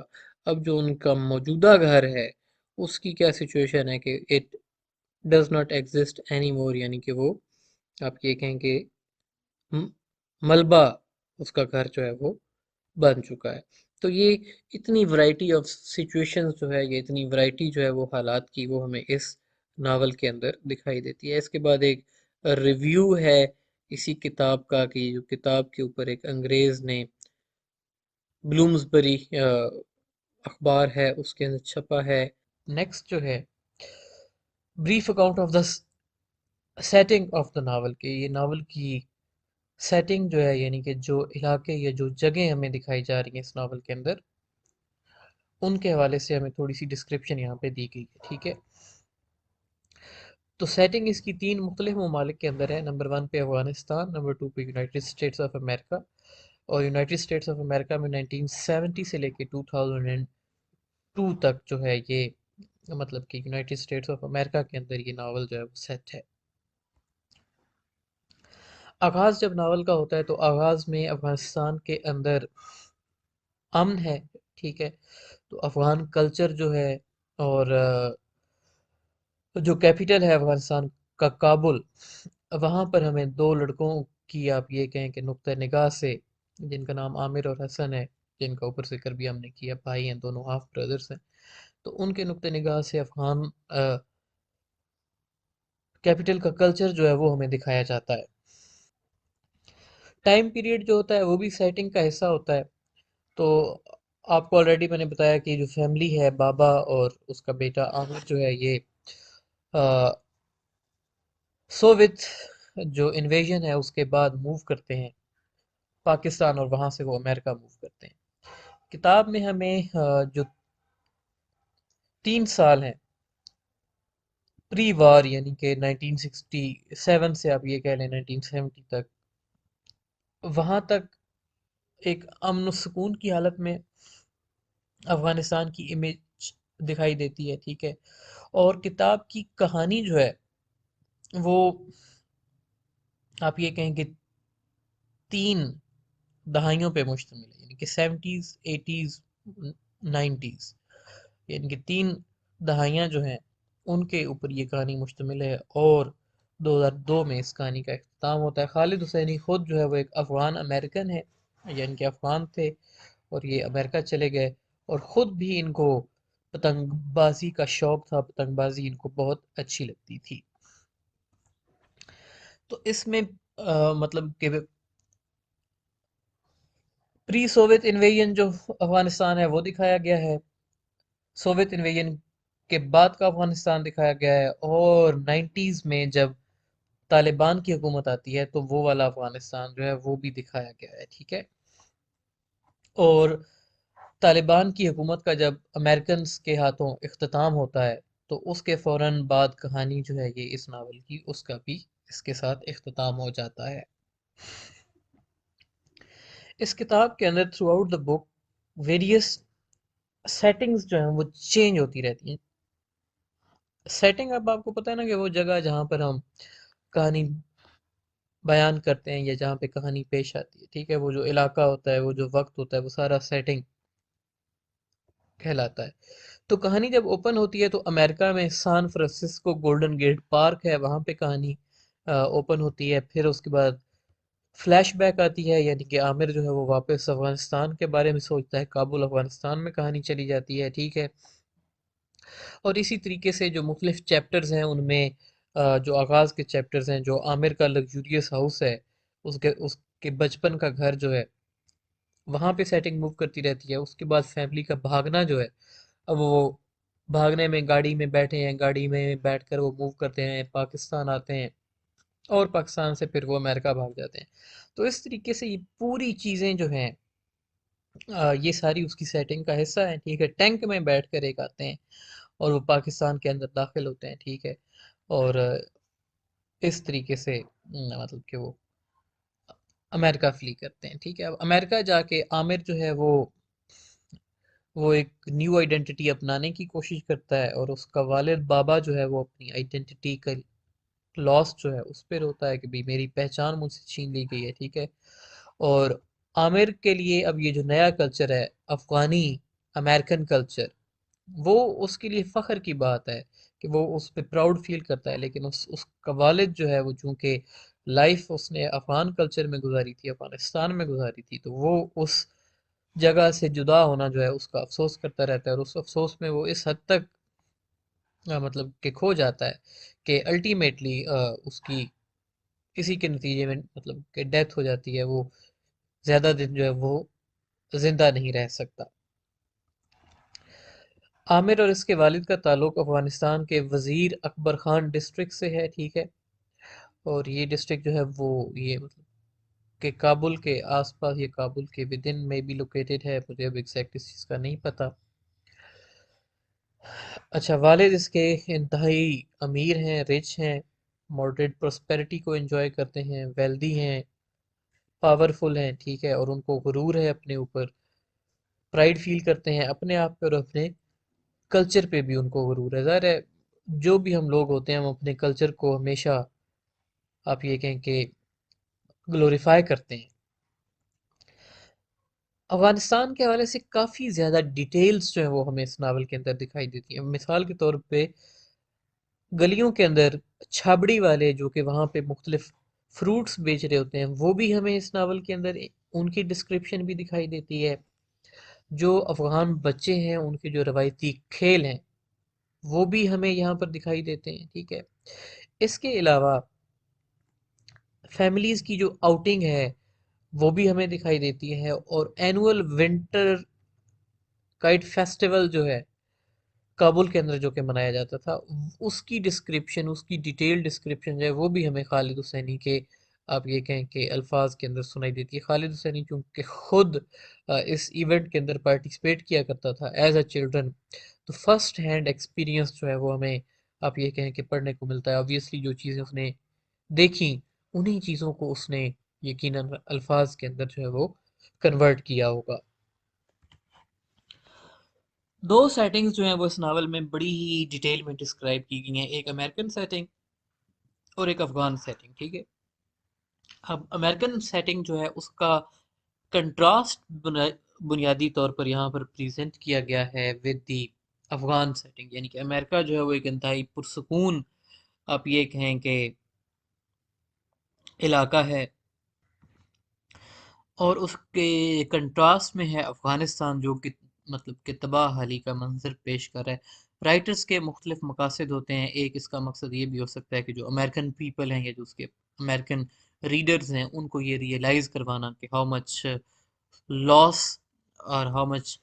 अब जो उनका मौजूदा घर है उसकी क्या सिचुएशन है कि it does not exist any more, यानी कि वो आप ये कहें कि म- मलबा उसका घर जो है वो बन चुका है। तो ये इतनी वैरायटी ऑफ सिचुएशंस जो है, ये इतनी वैरायटी जो है वो हालात की, वो हमें इस नावल के अंदर दिखाई देती है। इसके बाद एक रिव्यू है इसी किताब का, कि जो किताब के ऊपर एक अंग्रेज़ ने ब्लूम्सबरी अखबार है उसके अंदर छपा है। नेक्स्ट जो है brief account of the setting of the novel, के ये नावल की सेटिंग जो है, यानी कि जो इलाके या जो जगह हमें दिखाई जा रही हैं इस नावल के अंदर, उनके हवाले से हमें थोड़ी सी डिस्क्रिप्शन यहाँ पे दी गई है, ठीक है। तो सेटिंग इसकी तीन मुख्तलिफ ममालिक के अंदर है। नंबर वन पे अफगानिस्तान, नंबर टू पे यूनाइटेड स्टेट्स ऑफ अमेरिका, और यूनाइटेड स्टेट्स ऑफ अमेरिका में 1970 से लेके 2002 तक जो है ये, मतलब कि यूनाइटेड स्टेट्स ऑफ अमेरिका के अंदर ये नावल जो है वो सेट है। आगाज़ जब नावल का होता है तो आगाज़ में अफगानिस्तान के अंदर अमन है, ठीक है। तो अफ़गान कल्चर जो है, और जो कैपिटल है अफ़गानिस्तान का काबुल, वहाँ पर हमें दो लड़कों की आप ये कहें कि नुक्ता निगाह से, जिनका नाम आमिर और हसन है, जिनका ऊपर ज़िक्र भी हमने किया, भाई हैं दोनों, हाफ ब्रदर्स हैं। तो उनके नुक्ता निगाह से अफ़गान कैपिटल का कल्चर जो है वो हमें दिखाया जाता है। टाइम पीरियड जो होता है वो भी सेटिंग का हिस्सा होता है। तो आपको ऑलरेडी मैंने बताया कि जो फैमिली है, बाबा और उसका बेटा आमिर जो है, ये सोवियत जो इन्वेजन है उसके बाद मूव करते हैं पाकिस्तान, और वहाँ से वो अमेरिका मूव करते हैं। किताब में हमें जो 3 साल हैं प्री वार, यानी कि 1967 से आप ये कह लें 1970 तक, वहाँ तक एक अमन सुकून की हालत में अफगानिस्तान की इमेज दिखाई देती है, ठीक है। और किताब की कहानी जो है वो आप ये कहें कि 3 दहाइयों पे मुश्तमिल है, यानी कि 70s, 80s, 90s, यानी कि 3 दहाइयाँ जो हैं उनके ऊपर ये कहानी मुश्तमिल है। और 2002 में इस कहानी का अख्ताम होता है। खालिद हुसैनी खुद जो है वो एक अफ़गान अमेरिकन है, यानी कि अफ़गान थे और ये अमेरिका चले गए, और ख़ुद भी इनको पतंगबाजी का शौक था, पतंगबाजी इनको बहुत अच्छी लगती थी। तो इसमें मतलब कि प्री सोवियत इन्वेजन जो अफगानिस्तान है वो दिखाया गया है, सोवियत इन्वेजन के बाद का अफगानिस्तान दिखाया गया है, और 90s में जब तालिबान की हुकूमत आती है तो वो वाला अफगानिस्तान जो है वो भी दिखाया गया है, ठीक है। और तालिबान की हुकूमत का जब अमेरिकन के हाथों इख्तिताम होता है तो उसके फ़ौरन बाद कहानी जो है ये इस नावल की, उसका भी इसके साथ इख्तिताम हो जाता है। इस किताब के अंदर through out the book various settings जो हैं वो चेंज होती रहती हैं। सेटिंग, अब आपको पता है ना कि वो जगह जहाँ पर हम कहानी बयान करते हैं या जहाँ पे कहानी पेश आती है, ठीक है, वो जो इलाका होता है, वो जो वक्त होता है, वो सारा सेटिंग कहलाता है। तो कहानी जब ओपन होती है तो अमेरिका में San Francisco golden gate park है, वहाँ पे कहानी ओपन होती है। फिर उसके बाद फ्लैशबैक आती है, यानी कि आमिर जो है वो वापस अफगानिस्तान के बारे में सोचता है, काबुल अफगानिस्तान में कहानी चली जाती है, ठीक है। और इसी तरीके से जो मुख्तलिफ चैप्टर्स हैं उनमें जो आगाज़ के चैप्टर्स हैं, जो आमिर का लग्जूरियस हाउस है, उसके उसके बचपन का घर जो है, वहाँ पे सेटिंग मूव करती रहती है। उसके बाद फैमिली का भागना जो है, अब वो भागने में गाड़ी में बैठे हैं, गाड़ी में बैठकर वो मूव करते हैं, पाकिस्तान आते हैं, और पाकिस्तान से फिर वो अमेरिका भाग जाते हैं। तो इस तरीके से ये पूरी चीज़ें जो हैं, ये सारी उसकी सेटिंग का हिस्सा है, ठीक है। टैंक में बैठकर एक आते हैं और वो पाकिस्तान के अंदर दाखिल होते हैं, ठीक है। और इस तरीके से मतलब कि वो अमेरिका फ्ली करते हैं, ठीक है। अब अमेरिका जाके आमिर जो है वो एक न्यू आइडेंटिटी अपनाने की कोशिश करता है, और उसका वालिद बाबा जो है वो अपनी आइडेंटिटी का लॉस जो है उस पर होता है कि भाई मेरी पहचान मुझसे छीन ली गई है, ठीक है। और आमिर के लिए अब ये जो नया कल्चर है, अफगानी अमेरिकन कल्चर, वो उसके लिए फ़ख्र की बात है कि वो उस पे प्राउड फील करता है। लेकिन उसका वालिद जो है वो चूँकि लाइफ उसने अफ़गान कल्चर में गुजारी थी, अफ़गानिस्तान में गुजारी थी, तो वो उस जगह से जुदा होना जो है उसका अफसोस करता रहता है, और उस अफसोस में वो इस हद तक मतलब कि खो जाता है कि अल्टीमेटली उसकी इसी के नतीजे में मतलब कि डेथ हो जाती है। वो ज़्यादा दिन जो है वो ज़िंदा नहीं रह सकता। आमिर और इसके वालिद का ताल्लुक अफगानिस्तान के वज़ीर अकबर खान डिस्ट्रिक्ट से है, ठीक है। और ये डिस्ट्रिक्ट जो है वो ये मतलब कि काबुल के आसपास, ये काबुल के विद इन में भी लोकेटेड है, मुझे अब एग्जैक्ट इस चीज़ का नहीं पता। अच्छा, वालिद इसके इंतहाई अमीर हैं, रिच हैं, मॉडरेट प्रोस्पेरिटी को एंजॉय करते हैं, वेल्दी हैं, पावरफुल हैं, ठीक है। और उनको गुरूर है अपने ऊपर, प्राइड फील करते हैं अपने आप पे और अपने कल्चर पे भी उनको गुरूर है। ज़ाहिर है जो भी हम लोग होते हैं हम अपने कल्चर को हमेशा, आप ये कहें कि, ग्लोरीफाई करते हैं। अफगानिस्तान के हवाले से काफ़ी ज़्यादा डिटेल्स जो है वो हमें इस नावल के अंदर दिखाई देती हैं। मिसाल के तौर पे गलियों के अंदर छाबड़ी वाले जो कि वहाँ पे मुख्तलिफ फ्रूट्स बेच रहे होते हैं, वो भी हमें इस नावल के अंदर उनकी डिस्क्रिप्शन भी दिखाई देती है। जो अफगान बच्चे हैं उनके जो रवायती खेल हैं वो भी हमें यहाँ पर दिखाई देते हैं, ठीक है। इसके अलावा फैमिलीज़ की जो आउटिंग है वो भी हमें दिखाई देती है, और एनुअल विंटर काइट फेस्टिवल जो है काबुल के अंदर जो कि मनाया जाता था, उसकी डिस्क्रिप्शन, उसकी डिटेल डिस्क्रिप्शन जो है वो भी हमें खालिद हुसैनी के, आप ये कहें कि अल्फाज के अंदर सुनाई देती है। खालिद हुसैनी चूँकि खुद इस इवेंट के अंदर पार्टिसिपेट किया करता था एज अ चिल्ड्रन, तो फर्स्ट हैंड एक्सपीरियंस जो है वो हमें, आप ये कहें कि, पढ़ने को मिलता है। ऑब्वियसली जो चीज़ें उसने देखी, उन्हीं चीज़ों को उसने यकीनन अल्फाज के अंदर जो है वो कन्वर्ट किया होगा। दो सेटिंग्स जो हैं वो इस नावल में बड़ी ही डिटेल में डिस्क्राइब की गई हैं, एक अमेरिकन सेटिंग और एक अफगान सेटिंग, ठीक है। अब अमेरिकन सेटिंग जो है उसका कंट्रास्ट बुनियादी तौर पर यहाँ पर प्रेजेंट किया गया है विद दी अफगान सेटिंग, यानी कि अमेरिका जो है वो एक इंतहाई पुरसकून, आप ये कहें कि, इलाका है, और उसके कंट्रास्ट में है अफ़गानिस्तान जो कि मतलब कि तबाह हाली का मंजर पेश कर रहा है। राइटर्स के मुख्तलिफ मकासद होते हैं, एक इसका मकसद ये भी हो सकता है कि जो अमेरिकन पीपल हैं या जो उसके अमेरिकन रीडर्स हैं उनको ये रियलाइज़ करवाना कि हाउ मच लॉस और how much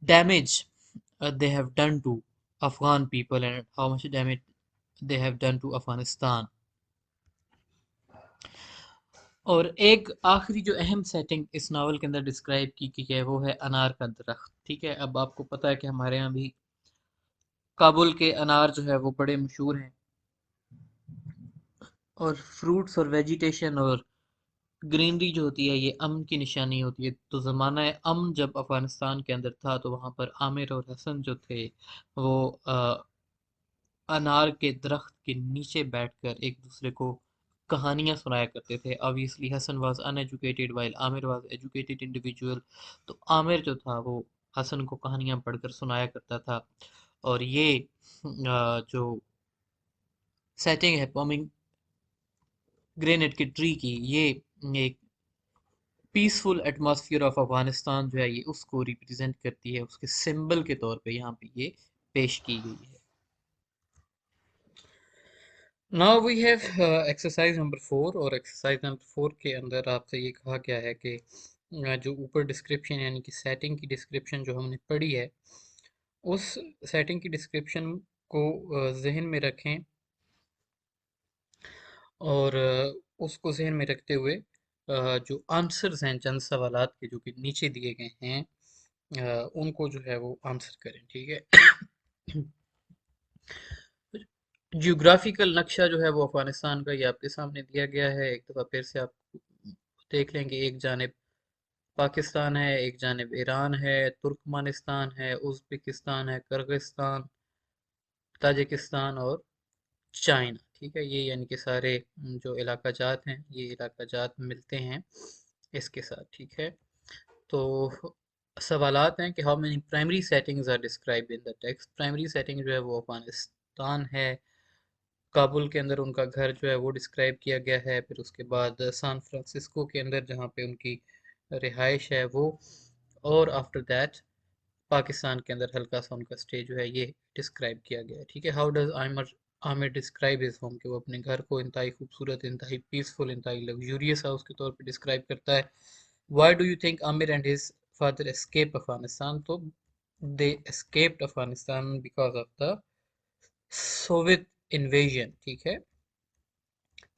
damage they have done to Afghan people and how much damage they have done to Afghanistan। और एक आखिरी जो अहम सेटिंग इस नावल के अंदर डिस्क्राइब की गई है वो है अनार का दरख्त, ठीक है। अब आपको पता है कि हमारे यहाँ भी काबुल के अनार जो है वो बड़े मशहूर हैं, और फ्रूट्स और वेजिटेशन और ग्रीनरी जो होती है ये अमन की निशानी होती है। तो ज़माना है अमन जब अफ़गानिस्तान के अंदर था तो वहाँ पर आमिर और हसन जो थे वो अनार के दरख्त के नीचे बैठकर एक दूसरे को कहानियां सुनाया करते थे। Obviously Hassan was uneducated while Amir was educated individual. तो आमिर जो था वो हसन को कहानियां पढ़कर सुनाया करता था। और ये जो सेटिंग है पॉमिंग ग्रेनेड के ट्री की, ये एक पीसफुल एटमॉस्फेयर ऑफ अफगानिस्तान जो है ये उसको रिप्रेजेंट करती है, उसके सिंबल के तौर पे यहाँ पे ये पेश की गई है। Now we have exercise number 4। और एक्सरसाइज नंबर 4 के अंदर आपसे ये कहा गया है कि जो ऊपर डिस्क्रिप्शन यानी कि सेटिंग की डिस्क्रिप्शन जो हमने पढ़ी है उस सेटिंग की डिस्क्रिप्शन को जहन में रखें। और उसको जहन में रखते हुए जो आंसर्स हैं चंद सवालात के जो कि नीचे दिए गए हैं उनको जो है वो आंसर करें, ठीक है। जियोग्राफिकल नक्शा जो है वो अफगानिस्तान का ये आपके सामने दिया गया है। एक दफ़ा फिर से आप देख लेंगे, एक जानिब पाकिस्तान है, एक जानिब ईरान है, तुर्कमानिस्तान है, उज़्बेकिस्तान है, किर्गिस्तान, ताजिकिस्तान और चाइना, ठीक है। ये यानी कि सारे जो इलाका जात हैं ये इलाका जात मिलते हैं इसके साथ, ठीक है। तो सवालात हैं कि how many primary settings are described in the text. Primary setting जो है वो अफगानिस्तान है। काबुल के अंदर उनका घर जो है वो डिस्क्राइब किया गया है। फिर उसके बाद सैन फ्रांसिस्को के अंदर जहाँ पे उनकी रिहाइश है वो। और आफ्टर दैट पाकिस्तान के अंदर हल्का सा उनका स्टे जो है ये डिस्क्राइब किया गया है, ठीक है। How does Aamir Aamir describe his home, कि वो अपने घर को इंतहाई खूबसूरत, इंतहाई पीसफुल, इंतहाई लग्जूरियस हाउस के तौर पे डिस्क्राइब करता है। Why do you think Amir and his father escape Afghanistan, तो they escaped Afghanistan because of the Soviet invasion, ठीक है।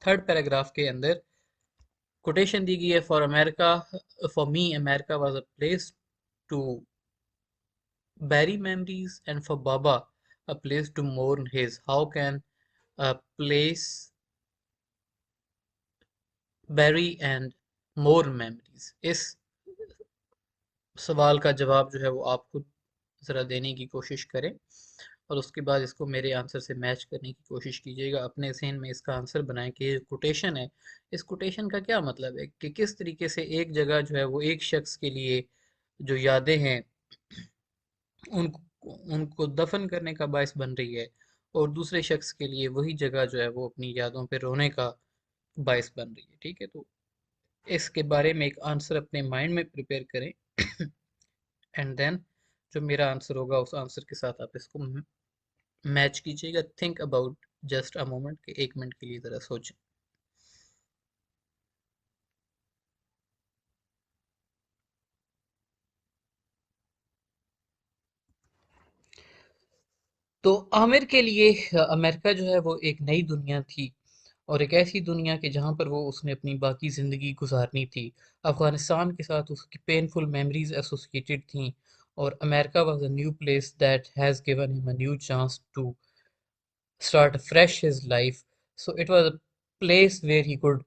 थर्ड पैराग्राफ के अंदर कोटेशन दी गई है, for America, for me America was a place to bury memories, and for Baba, a place to mourn his. How can a place bury and mourn memories? इस सवाल का जवाब जो है वो आप खुद ज़रा देने की कोशिश करें और उसके बाद इसको मेरे आंसर से मैच करने की कोशिश कीजिएगा। अपने ज़हन में इसका आंसर बनाएं कि ये कोटेशन है, इस कोटेशन का क्या मतलब है, कि किस तरीके से एक जगह जो है वो एक शख्स के लिए जो यादें हैं उनको उनको दफन करने का बायस बन रही है, और दूसरे शख्स के लिए वही जगह जो है वो अपनी यादों पे रोने का बायस बन रही है, ठीक है। तो इसके बारे में एक आंसर अपने माइंड में प्रिपेयर करें एंड देन जो मेरा आंसर होगा उस आंसर के साथ आप इसको मैच कीजिएगा। Think about just a moment, के एक मिनट के लिए ज़रा सोचें। तो आमिर के लिए अमेरिका जो है वो एक नई दुनिया थी, और एक ऐसी दुनिया के जहाँ पर वो उसने अपनी बाकी ज़िंदगी गुजारनी थी। अफ़गानिस्तान के साथ उसकी पेनफुल मेमोरीज एसोसिएटेड थीं, और America was a new place that has given him a new chance to start afresh his life. So it was a place where he could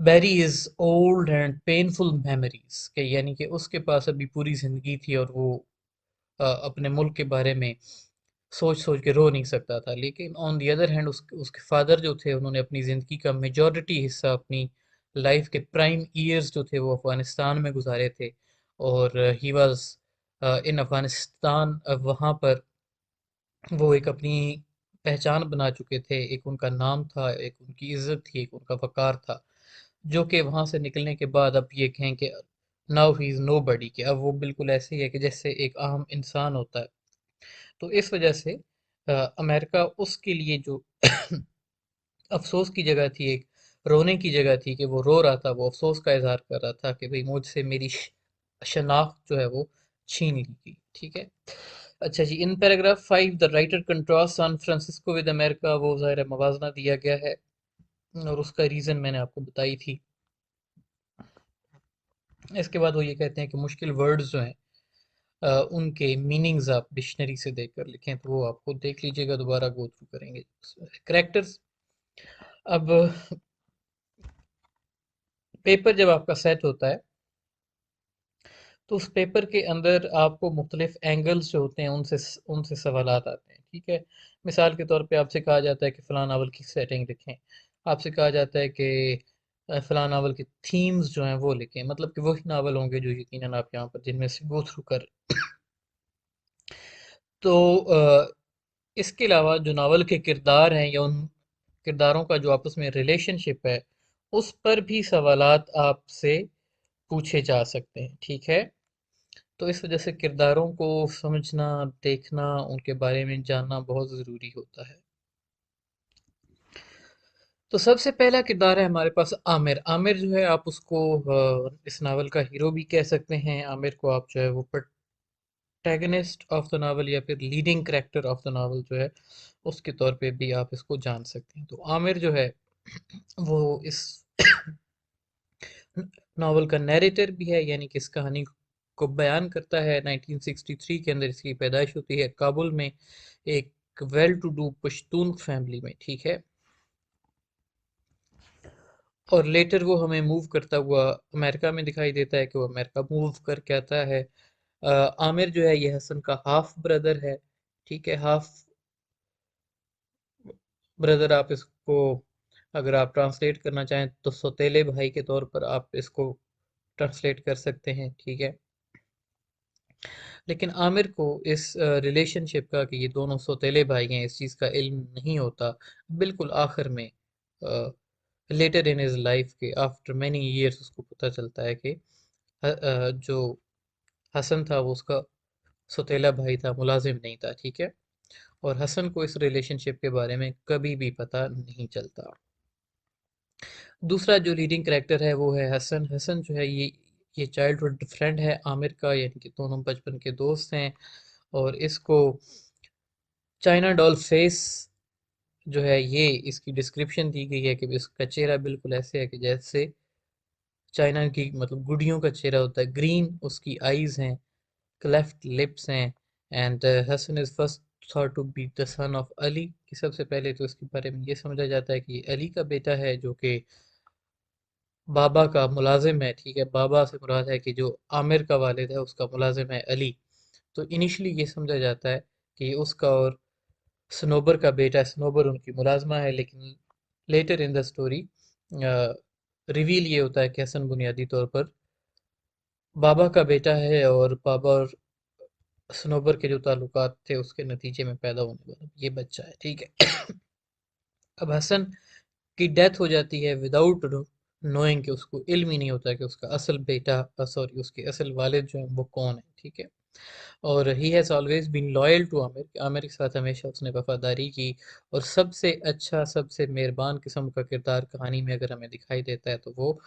bury his old and painful memories, के यानी कि उसके पास अभी पूरी ज़िंदगी थी और वो अपने मुल्क के बारे में सोच सोच के रो नहीं सकता था। लेकिन ऑन दी अदर हैंड उसके फादर जो थे उन्होंने अपनी ज़िंदगी का मेजॉरिटी हिस्सा, अपनी लाइफ के प्राइम ईयर्स जो थे वो अफ़गानिस्तान में गुजारे थे। और ही वाज इन अफ़गानिस्तान, वहाँ पर वो एक अपनी पहचान बना चुके थे। एक उनका नाम था, एक उनकी इज्जत थी, एक उनका वकार था, जो कि वहाँ से निकलने के बाद अब ये कहें कि नाउ ही इज़ नोबडी, कि अब वो बिल्कुल ऐसे ही है कि जैसे एक आम इंसान होता है। तो इस वजह से अमेरिका उसके लिए जो अफ़सोस की जगह थी, एक रोने की जगह थी, कि वो रो रहा था, वो अफ़सोस का इज़हार कर रहा था कि भई मुझसे मेरी शनाख्त जो है वो छीन ली गई, ठीक है। अच्छा जी, in paragraph 5 the writer contrast San Francisco with America, वो ज़ाहिर है मवाज़ना दिया गया है और उसका रीज़न मैंने आपको बताई थी। इसके बाद वो ये कहते हैं कि मुश्किल वर्ड्स जो हैं उनके मीनिंग्स आप डिक्शनरी से देखकर लिखें, तो वो आपको देख लीजिएगा, दोबारा गो थ्रू करेंगे। करेक्टर्स, अब पेपर जब आपका सेट होता है तो उस पेपर के अंदर आपको मुख्तलिफ एंगल्स जो होते हैं उनसे सवालात आते हैं, ठीक है। मिसाल के तौर पे आपसे कहा जाता है कि फ़लाँ नावल की सेटिंग लिखें, आपसे कहा जाता है कि फ़लाँ नावल के थीम्स जो हैं वो लिखें, मतलब कि वही नावल होंगे जो यकीनन आप यहाँ पर जिनमें से गो थ्रू कर। तो इसके अलावा जो नावल के किरदार हैं या उन किरदारों का जो आपस में रिलेशनशिप है, उस पर भी सवालात आपसे पूछे जा सकते हैं, ठीक है। तो इस वजह से किरदारों को समझना, देखना, उनके बारे में जानना बहुत ज़रूरी होता है। तो सबसे पहला किरदार है हमारे पास आमिर। आमिर जो है आप उसको इस नावल का हीरो भी कह सकते हैं। आमिर को आप जो है वो प्रोटैगनिस्ट ऑफ द नावल या फिर leading character of the novel जो है उसके तौर पे भी आप इसको जान सकते हैं। तो आमिर जो है वो इस नावल का नैरेटर भी है, यानी कि इस कहानी को बयान करता है। 1963 के अंदर इसकी पैदाइश होती है काबुल में, एक well to do Pashtun family में, ठीक है। और लेटर वो हमें मूव करता हुआ अमेरिका में दिखाई देता है कि वो अमेरिका मूव करके आता है। आमिर जो है ये हसन का हाफ ब्रदर है, ठीक है। हाफ ब्रदर आप इसको अगर आप ट्रांसलेट करना चाहें तो सौतेले भाई के तौर पर आप इसको ट्रांसलेट कर सकते हैं, ठीक है। लेकिन आमिर को इस रिलेशनशिप का कि ये दोनों सौतेले भाई हैं इस चीज़ का इल्म नहीं होता। बिल्कुल आखिर में लेटर इन हिज लाइफ के आफ्टर मैनी ईयर्स उसको पता चलता है कि जो हसन था वो उसका सौतेला भाई था, मुलाजिम नहीं था, ठीक है। और हसन को इस रिलेशनशिप के बारे में कभी भी पता नहीं चलता। दूसरा जो लीडिंग कैरेक्टर है वो है हसन। हसन जो है ये चाइल्डहुड फ्रेंड है आमिर का, यानी कि दोनों बचपन के दोस्त हैं। और इसको चाइना डॉल फेस जो है ये इसकी डिस्क्रिप्शन दी गई है कि इसका चेहरा बिल्कुल ऐसे है कि जैसे चाइना की मतलब गुड़ियों का चेहरा होता है। ग्रीन उसकी आईज हैं, क्लेफ्ट लिप्स हैं। And Hassan is first thought to be the son of Ali, कि सबसे पहले तो इसके बारे में ये समझा जाता है कि ये अली का बेटा है जो कि बाबा का मुलाजिम है, ठीक है। बाबा से मुराद है कि जो आमिर का वालिद है उसका मुलाजिम है अली। तो इनिशियली ये समझा जाता है कि ये उसका और सनोबर का बेटा है, सनोबर उनकी मुलाजमा है। लेकिन later in the story reveal ये होता है कि हसन बुनियादी तौर पर बाबा का बेटा है और बाबा और सनोबर के जो ताल्लुकात थे उसके नतीजे में पैदा होने वाला ये बच्चा है, ठीक है। अब हसन की डेथ हो जाती है विदाउट नोइंग, कि उसको इल्म ही नहीं होता कि उसका असल बेटा, सॉरी उसके असल वालिद जो है वो कौन है, ठीक है। और he has always been loyal to Aamir, Aamir के साथ हमेशा उसने वफादारी की। और सबसे अच्छा, सबसे मेहरबान किस्म का किरदार कहानी में अगर हमें दिखाई देता है तो वो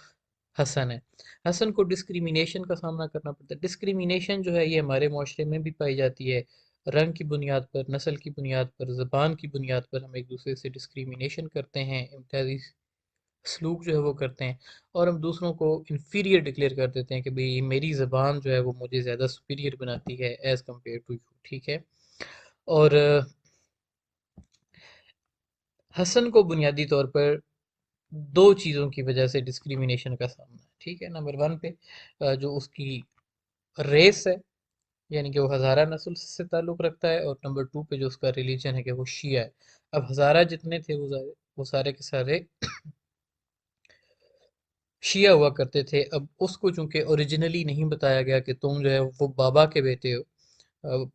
हसन है। हसन को डिस्क्रिमिनेशन का सामना करना पड़ता है। डिस्क्रिमिनेशन जो है ये हमारे माशरे में भी पाई जाती है। रंग की बुनियाद पर, नस्ल की बुनियाद पर, ज़बान की बुनियाद पर हम एक दूसरे से डिस्क्रिमिनेशन करते हैं, इम्तियाजी सलूक जो है वो करते हैं। और हम दूसरों को इन्फीरियर डिक्लेयर कर देते हैं कि भाई मेरी ज़बान जो है वो मुझे ज़्यादा सुपीरियर बनाती है एज़ कम्पेयर टू यू, ठीक है। और हसन को बुनियादी तौर पर दो चीज़ों की वजह से डिस्क्रिमिनेशन का सामना है, ठीक है। नंबर वन पे जो उसकी रेस है, यानी कि वो हज़ारा नस्ल से ताल्लुक़ रखता है। और नंबर टू पे जो उसका रिलीजन है कि वो शिया है। अब हज़ारा जितने थे वो सारे के सारे शिया हुआ करते थे। अब उसको चूंकि ओरिजिनली नहीं बताया गया कि तुम जो है वो बाबा के बेटे हो,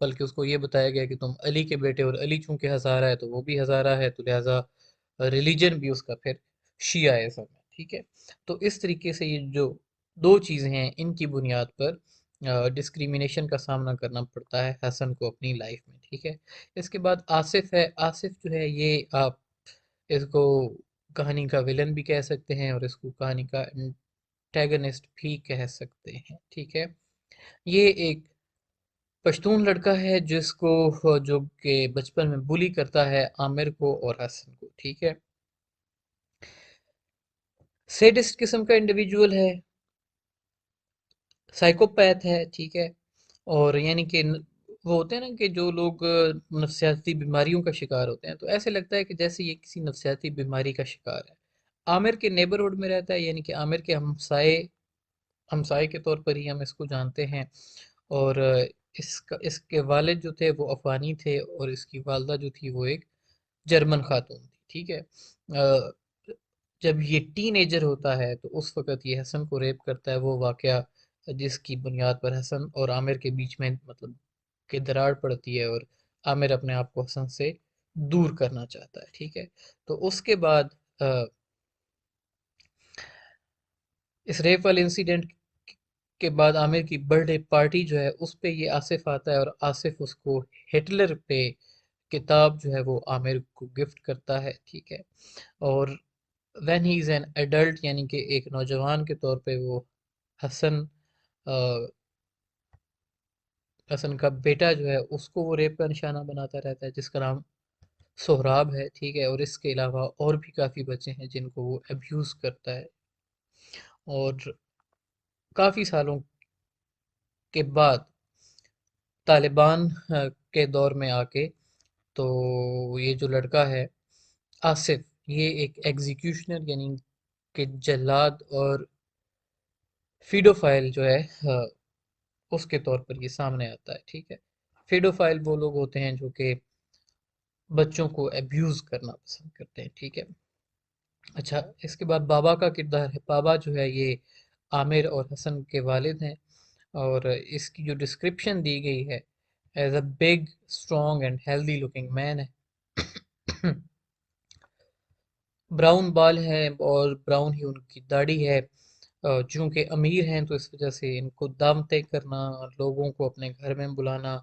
बल्कि उसको ये बताया गया कि तुम अली के बेटे हो। और अली चूंकि हज़ारा है तो वो भी हज़ारा है, तो लिहाजा रिलीजन भी उसका फिर शियाइज़्म है, ठीक है। तो इस तरीके से ये जो दो चीज़ें हैं इनकी बुनियाद पर डिस्क्रिमिनेशन का सामना करना पड़ता है हसन को अपनी लाइफ में, ठीक है। इसके बाद आसिफ है। आसिफ जो है ये आप इसको कहानी का विलन भी कह सकते हैं और इसको कहानी का एंटेगनिस्ट भी कह सकते हैं, ठीक है। ये एक पश्तून लड़का है जिसको जो कि बचपन में बुली करता है आमिर को और हसन को, ठीक है। सैडिस्ट किस्म का इंडिविजुअल है, साइकोपैथ है, ठीक है। और यानी कि वो होते हैं ना कि जो लोग नफसियाती बीमारियों का शिकार होते हैं, तो ऐसे लगता है कि जैसे ये किसी नफसियाती बीमारी का शिकार है। आमिर के नेबरहुड में रहता है, यानी कि आमिर के हमसाए हमसाए के तौर पर ही हम इसको जानते हैं। और इसका इसके वालिद जो थे वो अफ़गानी थे और इसकी वालदा जो थी वो एक जर्मन खातून थी, ठीक है। जब ये टीनेजर होता है तो उस वक़्त ये हसन को रेप करता है, वो वाक़या जिसकी बुनियाद पर हसन और आमिर के बीच में मतलब कि दरार पड़ती है और आमिर अपने आप को हसन से दूर करना चाहता है, ठीक है। तो उसके बाद अ, इस रेप वाले इंसिडेंट के बाद आमिर की बर्थडे पार्टी जो है उस पे ये आसिफ आता है और आसिफ उसको हिटलर पे किताब जो है वो आमिर को गिफ्ट करता है, ठीक है। और when he is an adult, यानी कि एक नौजवान के तौर पे वो हसन अ, हसन का बेटा जो है उसको वो रेप का निशाना बनाता रहता है, जिसका नाम सोहराब है, ठीक है। और इसके अलावा और भी काफ़ी बच्चे हैं जिनको वो अब्यूज़ करता है। और काफ़ी सालों के बाद तालिबान के दौर में आके तो ये जो लड़का है आसिफ, ये एक एग्जीक्यूशनर यानी कि जल्लाद और फीडोफाइल जो है उसके तौर पर ये सामने आता है, ठीक है। फीडोफाइल वो लोग होते हैं जो कि बच्चों को अब्यूज़ करना पसंद करते हैं, ठीक है। अच्छा, इसके बाद बाबा का किरदार है। बाबा जो है ये आमिर और हसन के वालिद हैं और इसकी जो डिस्क्रिप्शन दी गई है, as a big strong and healthy looking man है। ब्राउन बाल है और ब्राउन ही उनकी दाढ़ी है। चूंकि अमीर हैं तो इस वजह से इनको दाम तय करना, लोगों को अपने घर में बुलाना,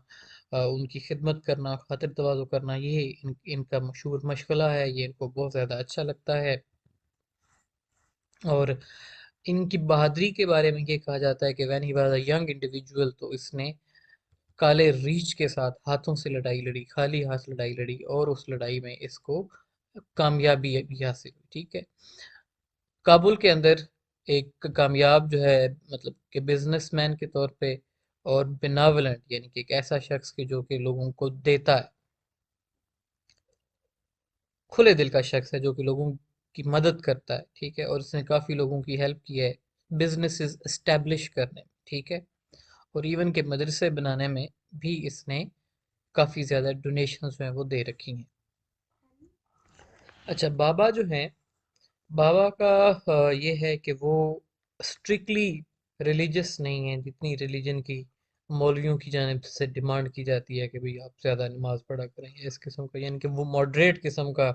उनकी खिदमत करना, खातिर तवाज़ो करना, ये इनका मशहूर मशगला है। ये इनको बहुत ज़्यादा अच्छा लगता है। और इनकी बहादुरी के बारे में ये कहा जाता है कि when he was a young individual, तो इसने काले रीछ के साथ हाथों से लड़ाई लड़ी, खाली हाथ लड़ाई लड़ी और उस लड़ाई में इसको कामयाबी भी हासिल हुई, ठीक है। काबुल के अंदर एक कामयाब जो है मतलब कि बिजनेसमैन के तौर पे और बेनावलेंट यानी कि एक ऐसा शख्स के जो कि लोगों को देता है, खुले दिल का शख्स है जो कि लोगों की मदद करता है, ठीक है। और इसने काफ़ी लोगों की हेल्प की है बिजनेसेस इस्टेब्लिश करने में, ठीक है। और इवन के मदरसे बनाने में भी इसने काफ़ी ज़्यादा डोनेशंस जो हैं वो दे रखी हैं। अच्छा, बाबा जो हैं, बाबा का ये है कि वो स्ट्रिक्टली रिलीजियस नहीं है जितनी रिलीजन की मौलवियों की जानिब से डिमांड की जाती है कि भाई आप ज़्यादा नमाज पढ़ा करें, इस किस्म का, यानी कि वो मॉडरेट किस्म का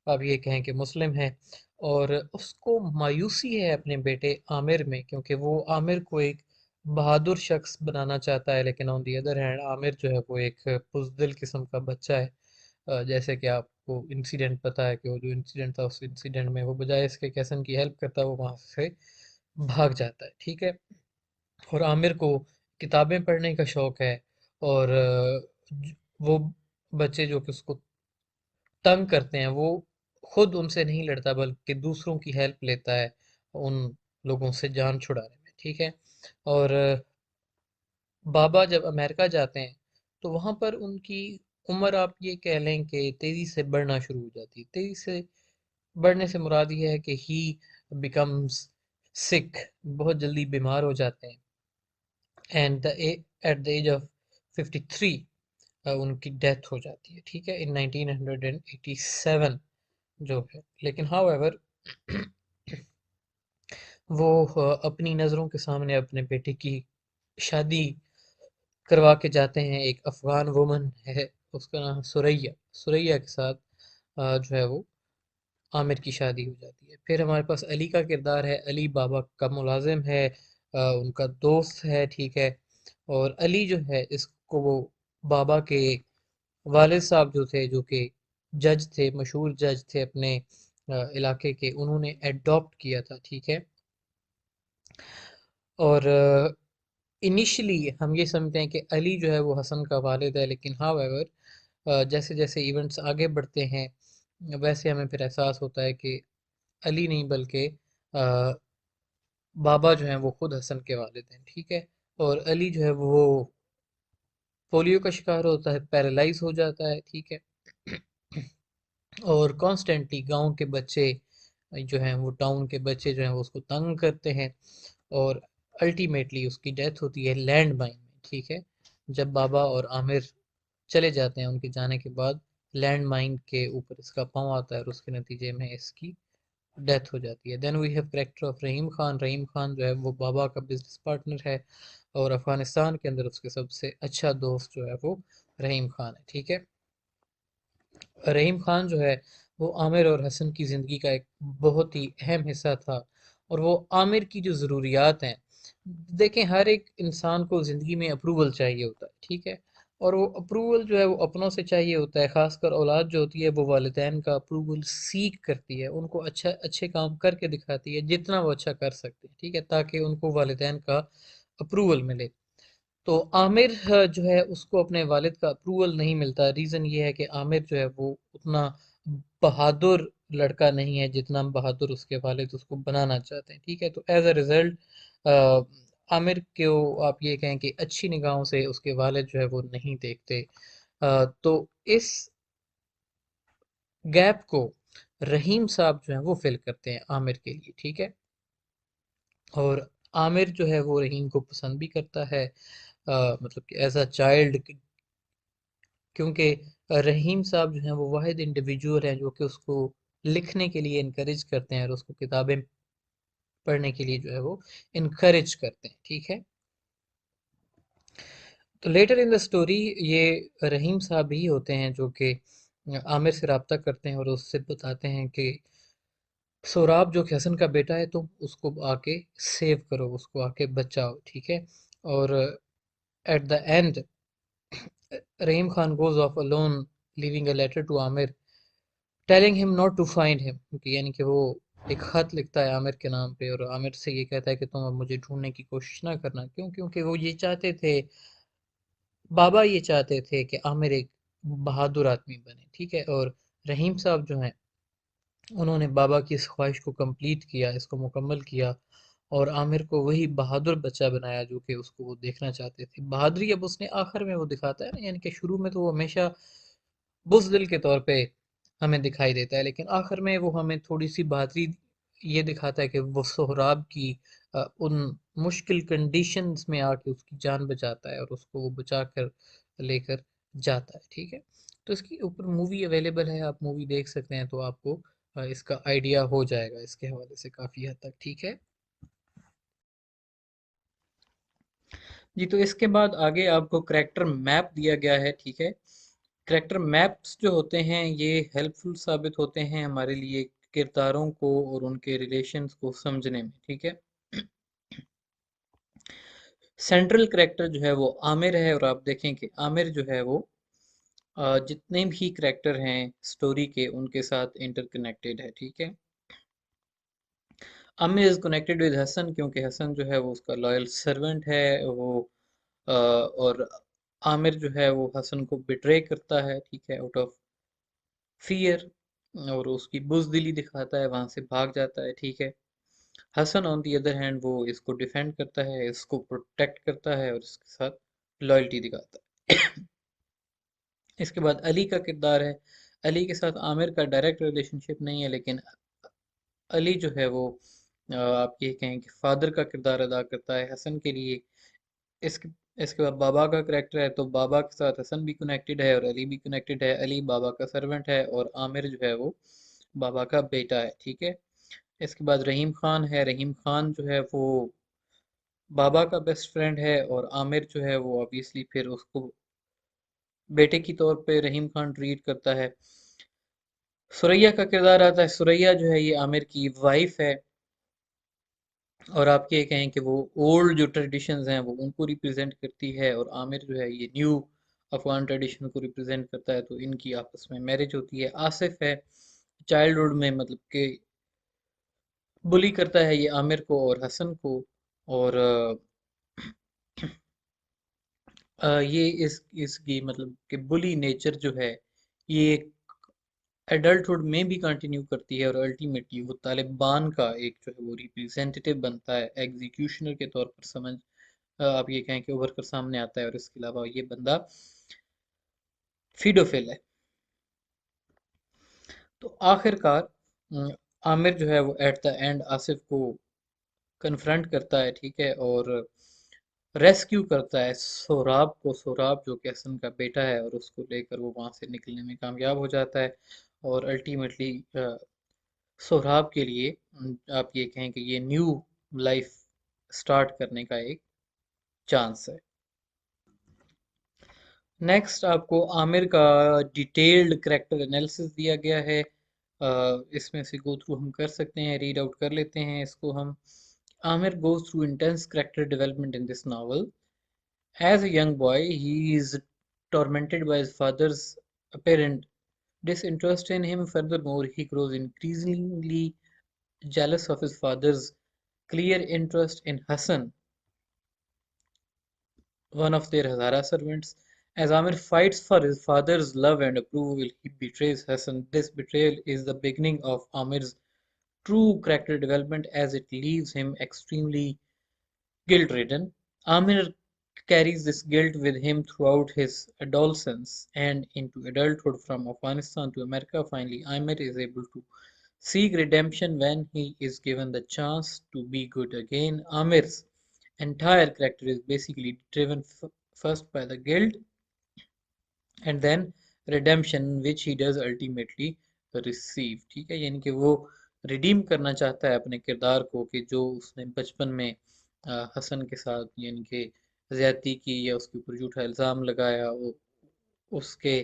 आप ये कहें कि मुस्लिम है। और उसको मायूसी है अपने बेटे आमिर में, क्योंकि वो आमिर को एक बहादुर शख्स बनाना चाहता है, लेकिन on the other hand Aamir जो है वो एक बुज़दिल किस्म का बच्चा है। जैसे कि आपको इंसिडेंट पता है कि वो जो इंसिडेंट था, उस इंसिडेंट में वो बजाय इसके कि हसन की हेल्प करता है वो वहाँ से भाग जाता है, ठीक है। और आमिर को किताबें पढ़ने का शौक है और वो बच्चे जो कि उसको तंग करते हैं वो खुद उनसे नहीं लड़ता बल्कि दूसरों की हेल्प लेता है उन लोगों से जान छुड़ाने में, ठीक है। और बाबा जब अमेरिका जाते हैं तो वहाँ पर उनकी उम्र आप ये कह लें कि तेज़ी से बढ़ना शुरू हो जाती है। तेज़ी से बढ़ने से मुराद ये है कि ही बिकम्स सिक, बहुत जल्दी बीमार हो जाते हैं। And the at the age of 53 उनकी डेथ हो जाती है, ठीक है, इन 1987 जो है। लेकिन हाउएवर वो अपनी नज़रों के सामने अपने बेटे की शादी करवा के जाते हैं। एक अफ़गान वुमन है, उसका नाम सुरैया, सुरैया के साथ जो है वो आमिर की शादी हो जाती है। फिर हमारे पास अली का किरदार है। अली बाबा का मुलाजिम है, उनका दोस्त है, ठीक है। और अली जो है इसको वो बाबा के वालिद साहब जो थे, जो कि जज थे, मशहूर जज थे अपने इलाके के, उन्होंने एडॉप्ट किया था, ठीक है। और इनिशियली हम ये समझते हैं कि अली जो है वो हसन का वालिद है, लेकिन हाउएवर जैसे जैसे इवेंट्स आगे बढ़ते हैं वैसे हमें फिर एहसास होता है कि अली नहीं बल्कि बाबा जो हैं वो खुद हसन के वालिद हैं, ठीक है। और अली जो है वो पोलियो का शिकार होता है, पैरालाइज हो जाता है, ठीक है। और कॉन्स्टेंटली गांव के बच्चे जो हैं वो टाउन के बच्चे जो हैं वो उसको तंग करते हैं, और अल्टीमेटली उसकी डेथ होती है लैंड माइन में, ठीक है। जब बाबा और आमिर चले जाते हैं, उनके जाने के बाद लैंड माइन के ऊपर इसका पाँव आता है और उसके नतीजे में इसकी डेथ हो जाती है। Then we have character of Rahim Khan. Rahim Khan जो है वो बाबा का बिजनेस पार्टनर है, और अफगानिस्तान के अंदर उसके सबसे अच्छा दोस्त जो है वो रहीम खान है, ठीक है। रहीम खान जो है वो आमिर और हसन की ज़िंदगी का एक बहुत ही अहम हिस्सा था, और वो आमिर की जो ज़रूरियात हैं, देखें हर एक इंसान को ज़िंदगी में अप्रूवल चाहिए होता है, ठीक है। और वो अप्रूवल जो है वो अपनों से चाहिए होता है, ख़ासकर औलाद जो होती है वो वालिदैन का अप्रूवल सीख करती है, उनको अच्छा अच्छे काम करके दिखाती है जितना वो अच्छा कर सकते हैं, ठीक है, ताकि उनको वालिदैन का अप्रूवल मिले। तो आमिर जो है उसको अपने वालिद का अप्रूवल नहीं मिलता। रीज़न ये है कि आमिर जो है वो उतना बहादुर लड़का नहीं है जितना बहादुर उसके वालिद उसको बनाना चाहते हैं, ठीक है। तो एज अ रिज़ल्ट आमिर को आप ये कहें कि अच्छी निगाहों से उसके वालिद जो है वो नहीं देखते। तो इस गैप को रहीम साहब जो है वो फिल करते हैं आमिर के लिए, ठीक है। और आमिर जो है वो रहीम को पसंद भी करता है, मतलब कि एज अ चाइल्ड, क्योंकि रहीम साहब जो हैं वो वाहिद इंडिविजुअल हैं जो कि उसको लिखने के लिए इनकरेज करते हैं और उसको किताबें पढ़ने के लिए जो है वो इनकरेज करते हैं, ठीक है। तो लेटर इन द स्टोरी ये रहीम साहब ही होते हैं जो कि आमिर से रब्ता करते हैं और उससे बताते हैं कि सोराब जो कि हसन का बेटा है, तुम उसको आके सेव करो, उसको आके बचाओ, ठीक है। और at the end Rahim Khan goes off alone, leaving a letter to Aamir telling him not to find him, क्योंकि यानी कि वो एक खत लिखता है आमिर के नाम पे और आमिर से ये कहता है कि तुम अब मुझे ढूंढने की कोशिश ना करना। क्यों? क्योंकि वो ये चाहते थे, बाबा ये चाहते थे कि आमिर एक बहादुर आदमी बने, ठीक है। और रहीम साहब जो हैं उन्होंने बाबा की इस ख्वाहिश को कंप्लीट किया, इसको मुकम्मल किया, और आमिर को वही बहादुर बच्चा बनाया जो कि उसको वो देखना चाहते थे। बहादुरी अब उसने आखिर में वो दिखाता है ना, यानी कि शुरू में तो वो हमेशा बुज़दिल के तौर पे हमें दिखाई देता है, लेकिन आखिर में वो हमें थोड़ी-सी बहादुरी ये दिखाता है कि वो सोहराब की उन मुश्किल कंडीशंस में आके उसकी जान बचाता है और उसको वो बचा कर लेकर जाता है, ठीक है। तो इसके ऊपर मूवी अवेलेबल है, आप मूवी देख सकते हैं, तो आपको इसका आइडिया हो जाएगा इसके हवाले से काफ़ी हद तक, ठीक है। जी, तो इसके बाद आगे आपको करैक्टर मैप दिया गया है, ठीक है। करैक्टर मैप्स जो होते हैं ये हेल्पफुल साबित होते हैं हमारे लिए किरदारों को और उनके रिलेशंस को समझने में, ठीक है। सेंट्रल करैक्टर जो है वो आमिर है, और आप देखें कि आमिर जो है वो जितने भी करैक्टर हैं स्टोरी के उनके साथ इंटरकनेक्टेड है, ठीक है। Aamir is connected with Hassan क्योंकि हसन जो है वो उसका लॉयल सर्वेंट है, वो और आमिर जो है वो हसन को बिट्रे करता है, ठीक है, आउट ऑफ फियर, और उसकी बुजदिली दिखाता है, वहां से भाग जाता है, ठीक है। Hassan on the other hand वो इसको डिफेंड करता है, इसको प्रोटेक्ट करता है और इसके साथ लॉयल्टी दिखाता है। इसके बाद अली का किरदार है। अली के साथ आमिर का डायरेक्ट रिलेशनशिप नहीं है, लेकिन अली जो है वो आप ये कहें कि फादर का किरदार अदा करता है हसन के लिए। इसके इसके बाद बाबा का करेक्टर है, तो बाबा के साथ हसन भी कनेक्टेड है और अली भी कनेक्टेड है। अली बाबा का सर्वेंट है और आमिर जो है वो बाबा का बेटा है, ठीक है। इसके बाद रहीम खान है। रहीम खान जो है वो बाबा का बेस्ट फ्रेंड है, और आमिर जो है वो ऑब्वियसली फिर उसको बेटे की तौर पे रहीम खान ट्रीट करता है। सुरैया का किरदार आता है। सुरैया जो है ये आमिर की वाइफ है, और आप ये कहें कि वो ओल्ड जो ट्रेडिशंस हैं वो उनको रिप्रेजेंट करती है, और आमिर जो है ये न्यू अफगान ट्रेडिशन को रिप्रेजेंट करता है। तो इनकी आपस में मैरिज होती है। आसिफ है, चाइल्डहुड में मतलब कि बुली करता है ये आमिर को और हसन को, और ये इसकी मतलब कि बुली नेचर जो है ये एडल्टहुड में भी कंटिन्यू करती है, और अल्टीमेटली वो तालिबान का एक जो है वो रिप्रेजेंटेटिव बनता है, एग्जीक्यूशनर के तौर पर समझ आप ये कहें कि उभर कर सामने आता है। और इसके अलावा ये बंदा फीडोफिल है। तो आखिरकार आमिर जो है वो एट द एंड आसिफ को कन्फ्रंट करता है, ठीक है, और रेस्क्यू करता है सोहराब को। सोहराब जो कि हसन का बेटा है, और उसको लेकर वो वहां से निकलने में कामयाब हो जाता है। और अल्टीमेटली सोहराब के लिए आप ये कहें कि ये न्यू लाइफ स्टार्ट करने का एक चांस है। नेक्स्ट आपको आमिर का डिटेल्ड करेक्टर एनालिसिस दिया गया है। इसमें से गो थ्रू हम कर सकते हैं, रीड आउट कर लेते हैं इसको हम। Aamir goes through intense character development in this novel. As a young boy, he is tormented by his father's apparent disinterest in him. Furthermore, he grows increasingly jealous of his father's clear interest in Hassan, one of their Hazara servants. As Amir fights for his father's love and approval, he betrays Hassan. This betrayal is the beginning of Amir's true character development, as it leaves him extremely guilt-ridden. Amir carries this guilt with him throughout his adolescence and into adulthood. From Afghanistan to America, finally, Amir is able to seek redemption when he is given the chance to be good again. Amir's entire character is basically driven first by the guilt and then redemption which he does ultimately receive। ठीक है, यानी कि वो redeem करना चाहता है अपने किरदार को, कि जो उसने बचपन में हसन के साथ यानी कि ज्यादती की या उसके ऊपर झूठा इल्ज़ाम लगाया, वो उसके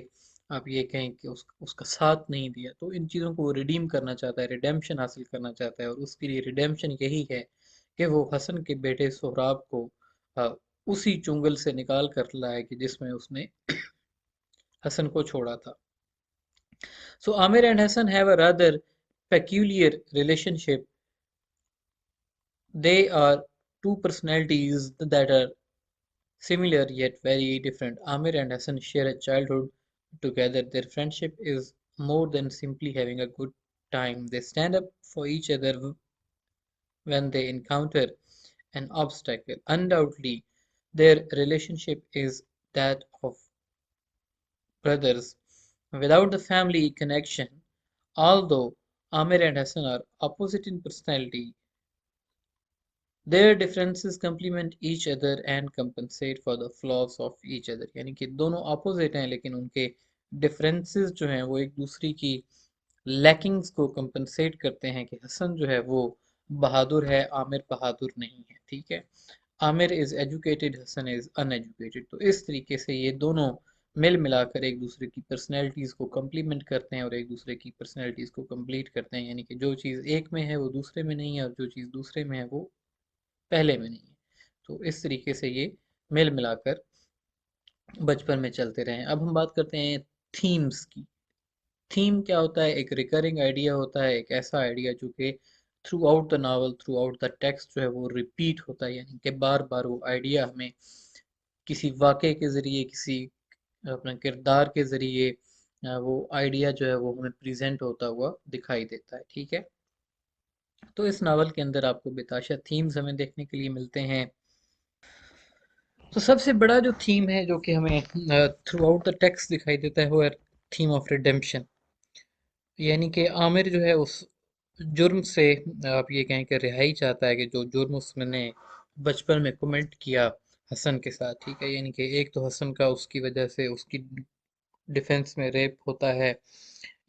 आप ये कहें कि उसका साथ नहीं दिया, तो इन चीज़ों को वो रिडीम करना चाहता है, रिडेम्पशन हासिल करना चाहता है। और उसके लिए रिडेम्पशन यही है कि वो हसन के बेटे सोहराब को अ, उसी चुंगल से निकाल कर लाए कि जिसमें उसने हसन को छोड़ा था। So Amir and Hassan have a rather peculiar relationship. They are two personalities that are similar yet very different. Amir and Hassan share a childhood together. Their friendship is more than simply having a good time. They stand up for each other when they encounter an obstacle. Undoubtedly, their relationship is that of brothers without the family connection. Although Amir and Hassan are opposite in personality, their differences complement each other and compensate for the flaws of each other। यानी कि दोनों opposite हैं, लेकिन उनके differences जो हैं वो एक दूसरे की लैकिंग्स को कंपनसेट करते हैं, कि हसन जो है वो बहादुर है, आमिर बहादुर नहीं है। ठीक है, Aamir is educated, Hassan is uneducated. तो इस तरीके से ये दोनों मिल मिलाकर एक दूसरे की पर्सनैलिटीज़ को कम्प्लीमेंट करते हैं और एक दूसरे की पर्सनैलिटीज़ को कंप्लीट करते हैं। यानी कि जो चीज़ एक में है वो दूसरे में नहीं है, और जो चीज़ दूसरे में है वो पहले में नहीं है। तो इस तरीके से ये मिल मिलाकर बचपन में चलते रहे। अब हम बात करते हैं थीम्स की। थीम क्या होता है? एक रिकरिंग आइडिया होता है, एक ऐसा आइडिया जो कि through out the novel, through out the text जो है वो रिपीट होता है, यानी कि बार बार वो आइडिया हमें किसी वाक़े के ज़रिए, किसी अपने किरदार के ज़रिए वो आइडिया जो है वो हमें प्रेज़ेंट होता हुआ दिखाई देता है। ठीक है? तो इस नावल के अंदर आपको बेताशा थीम्स हमें देखने के लिए मिलते हैं। तो सबसे बड़ा जो थीम है जो कि हमें थ्रू आउट द टेक्स्ट दिखाई देता है वो है थीम ऑफ रिडेम्पशन। यानी कि आमिर जो है उस जुर्म से आप ये कहें कि रिहाई चाहता है, कि जो जुर्म उसने बचपन में कमिट किया हसन के साथ। ठीक है, यानी कि एक तो हसन का उसकी वजह से उसकी डिफेंस में रेप होता है।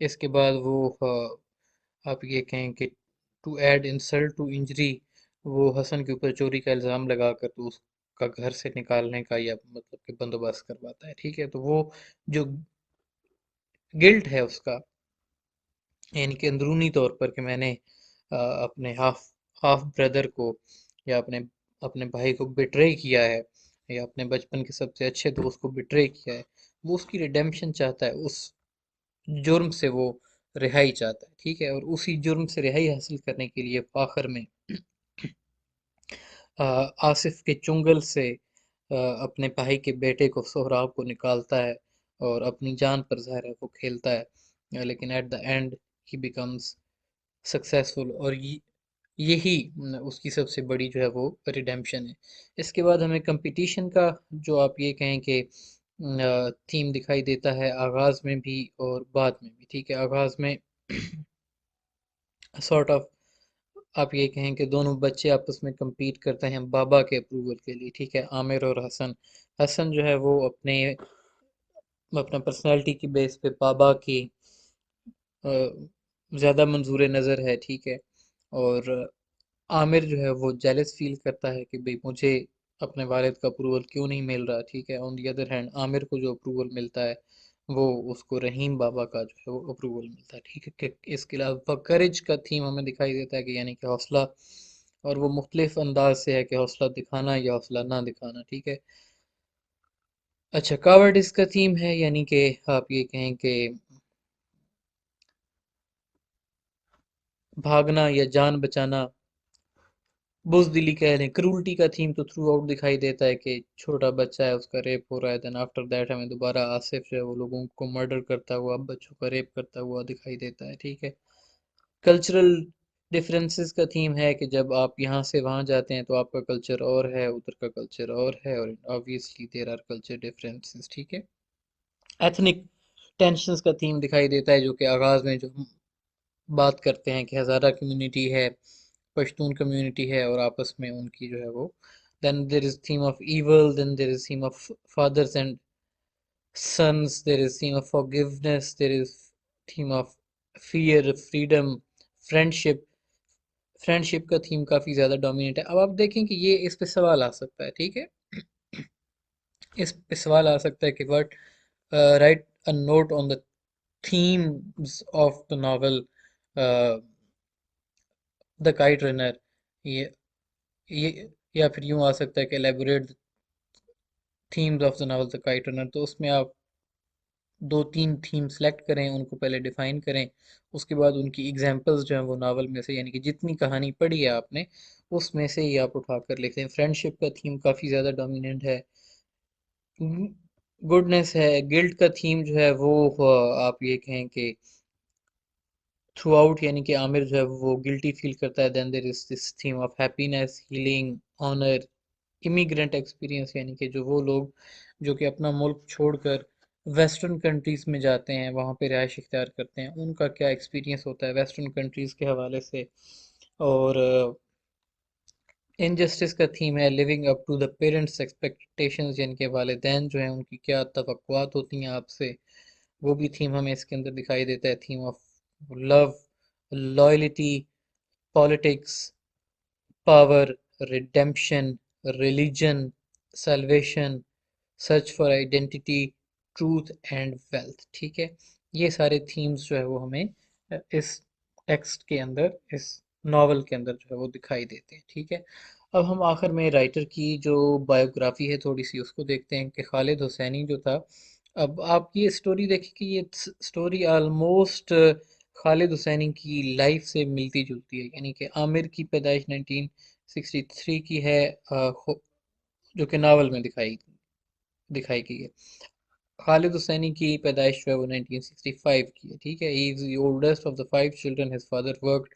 इसके बाद वो आप ये कहें कि to add insult to injury, वो हसन के ऊपर चोरी का इल्ज़ाम लगाकर तो उसका घर से निकालने का या मतलब कि बंदोबस्त करवाता है। ठीक है, तो वो जो गिल्ट है उसका, यानी कि अंदरूनी तौर पर, कि मैंने अपने हाफ हाफ ब्रदर को या अपने अपने भाई को बिट्रे किया है, या अपने बचपन के सबसे अच्छे दोस्त को बिट्रे किया है, वो उसकी रिडेम्पशन चाहता है, उस जुर्म से वो रिहाई चाहता है। ठीक है, और उसी जुर्म से रिहाई हासिल करने के लिए आखिर में आसिफ के चुंगल से अपने भाई के बेटे को, सोहराब को निकालता है, और अपनी जान पर ज़ाहिर है वो खेलता है। लेकिन eight the and he becomes successful, और यही उसकी सबसे बड़ी जो है वो रिडेम्पशन है। इसके बाद हमें कंपटीशन का जो आप ये कहें कि थीम दिखाई देता है, आगाज़ में भी और बाद में भी। ठीक है, आगाज़ में सॉर्ट ऑफ आप ये कहें कि दोनों बच्चे आपस में compete करते हैं बाबा के अप्रूवल के लिए, ठीक है, आमिर और हसन। हसन जो है वो अपना पर्सनालिटी की बेस पे बाबा की ज़्यादा मंजूर नज़र है, ठीक है। और आमिर जो है वो जेलस फील करता है कि भाई मुझे अपने वालिद का अप्रूवल क्यों नहीं मिल रहा, ठीक है। On the other hand Aamir को जो अप्रूवल मिलता है वो उसको रहीम बाबा का जो है वो अप्रूवल मिलता है, ठीक है। इसके अलावा करेज का थीम हमें दिखाई देता है कि यानी कि हौसला, और वो मुख्तलिफ अंदाज से है कि हौसला दिखाना या हौसला ना दिखाना, ठीक है। अच्छा, कावर्डिस का थीम है, यानी कि आप ये कहें कि भागना या जान बचाना, बुजदिली कह लें, क्रूरटी का थीम तो थ्रू आउट दिखाई देता है कि छोटा बच्चा है उसका रेप हो रहा है, देन आफ्टर दैट हमें दोबारा आसिफ जो है वो लोगों को मर्डर करता हुआ, बच्चों का रेप करता हुआ दिखाई देता है, ठीक है। कल्चरल डिफरेंसेस का थीम है कि जब आप यहाँ से वहाँ जाते हैं तो आपका कल्चर और है, उधर का कल्चर और है, और obviously there are culture differences, ठीक है। एथनिक टेंशन्स का थीम दिखाई देता है, जो कि आगाज में जो हम बात करते हैं कि हज़ारा कम्युनिटी है, पश्तून कम्युनिटी है, और आपस में उनकी जो है वो, then there is theme of evil, then there is theme of fathers and sons, there is theme of forgiveness, there is theme of fear, freedom, friendship. Friendship का थीम काफ़ी ज़्यादा डोमिनेट है। अब आप देखें कि ये इस पे सवाल आ सकता है, ठीक है। इस पे सवाल आ सकता है कि what, right a note on the themes of the novel, the kite runner, ये ये या फिर यूं आ सकता है कि elaborate themes of the novel the kite runner. तो उसमें आप दो तीन थीम सेलेक्ट करें, उनको पहले डिफाइन करें, उसके बाद उनकी एग्जांपल्स जो हैं वो नावल में से, यानी कि जितनी कहानी पढ़ी है आपने उसमें से ही आप उठा कर लिखें। फ्रेंडशिप का थीम काफ़ी ज़्यादा डोमिनेंट है, गुडनेस है, गिल्ट का थीम जो है वो आप ये कहें कि थ्रू आउट, यानी कि आमिर जो है वो गिल्टी फील करता है। Then there is this theme of happiness, healing, honour, immigrant experience, यानी कि जो वो लोग जो कि अपना मुल्क छोड़कर वेस्टर्न कंट्रीज में जाते हैं, वहाँ पे रिहाइश इख्तियार करते हैं, उनका क्या एक्सपीरियंस होता है वेस्टर्न कंट्रीज के हवाले से। और इनजस्टिस का थीम है living up to the parents expectations, यानी कि वालिदैन जो हैं उनकी क्या तवक्कुआत होती हैं आपसे, वो भी थीम हमें इसके अंदर दिखाई देता है। Theme of love, loyalty, politics, power, redemption, religion, salvation, search for identity, truth and wealth, ठीक है। ये सारे थीम्स जो है वो हमें इस टेक्स्ट के अंदर, इस नॉवल के अंदर जो है वो दिखाई देते हैं, ठीक है। अब हम आखिर में राइटर की जो बायोग्राफी है थोड़ी सी उसको देखते हैं कि खालिद हुसैनी जो था। अब आप ये स्टोरी देखिए कि ये स्टोरी ऑलमोस्ट खालिद हुसैनी की लाइफ से मिलती जुलती है, यानी कि आमिर की पैदाइश 1963 की है, जो कि नावल में दिखाई दिखाई गई है। खालिद हुसैनी की पैदाइश जो है वो 1965 की है, ठीक है। He is the oldest of the five children, his father worked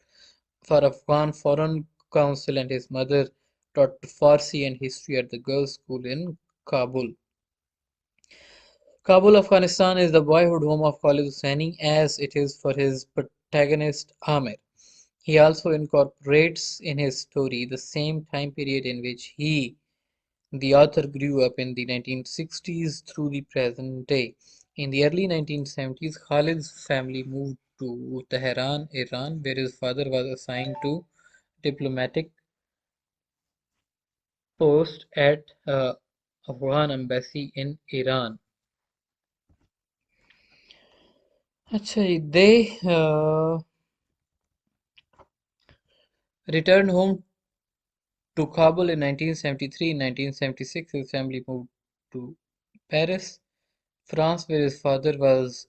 for Afghan foreign council and his mother taught Farsi and history at the girls' school in Kabul. Kabul, Afghanistan is the boyhood home of Khalid Hosseini, as it is for his protagonist Amir. He also incorporates in his story the same time period in which the author, grew up in the 1960s through the present day. In the early 1970s, Khalid's family moved to Tehran, Iran, where his father was assigned to diplomatic post at Afghan embassy in Iran. अच्छा जी, returned home to Kabul in 1973. In 1976, his family moved to Paris, France, where his father was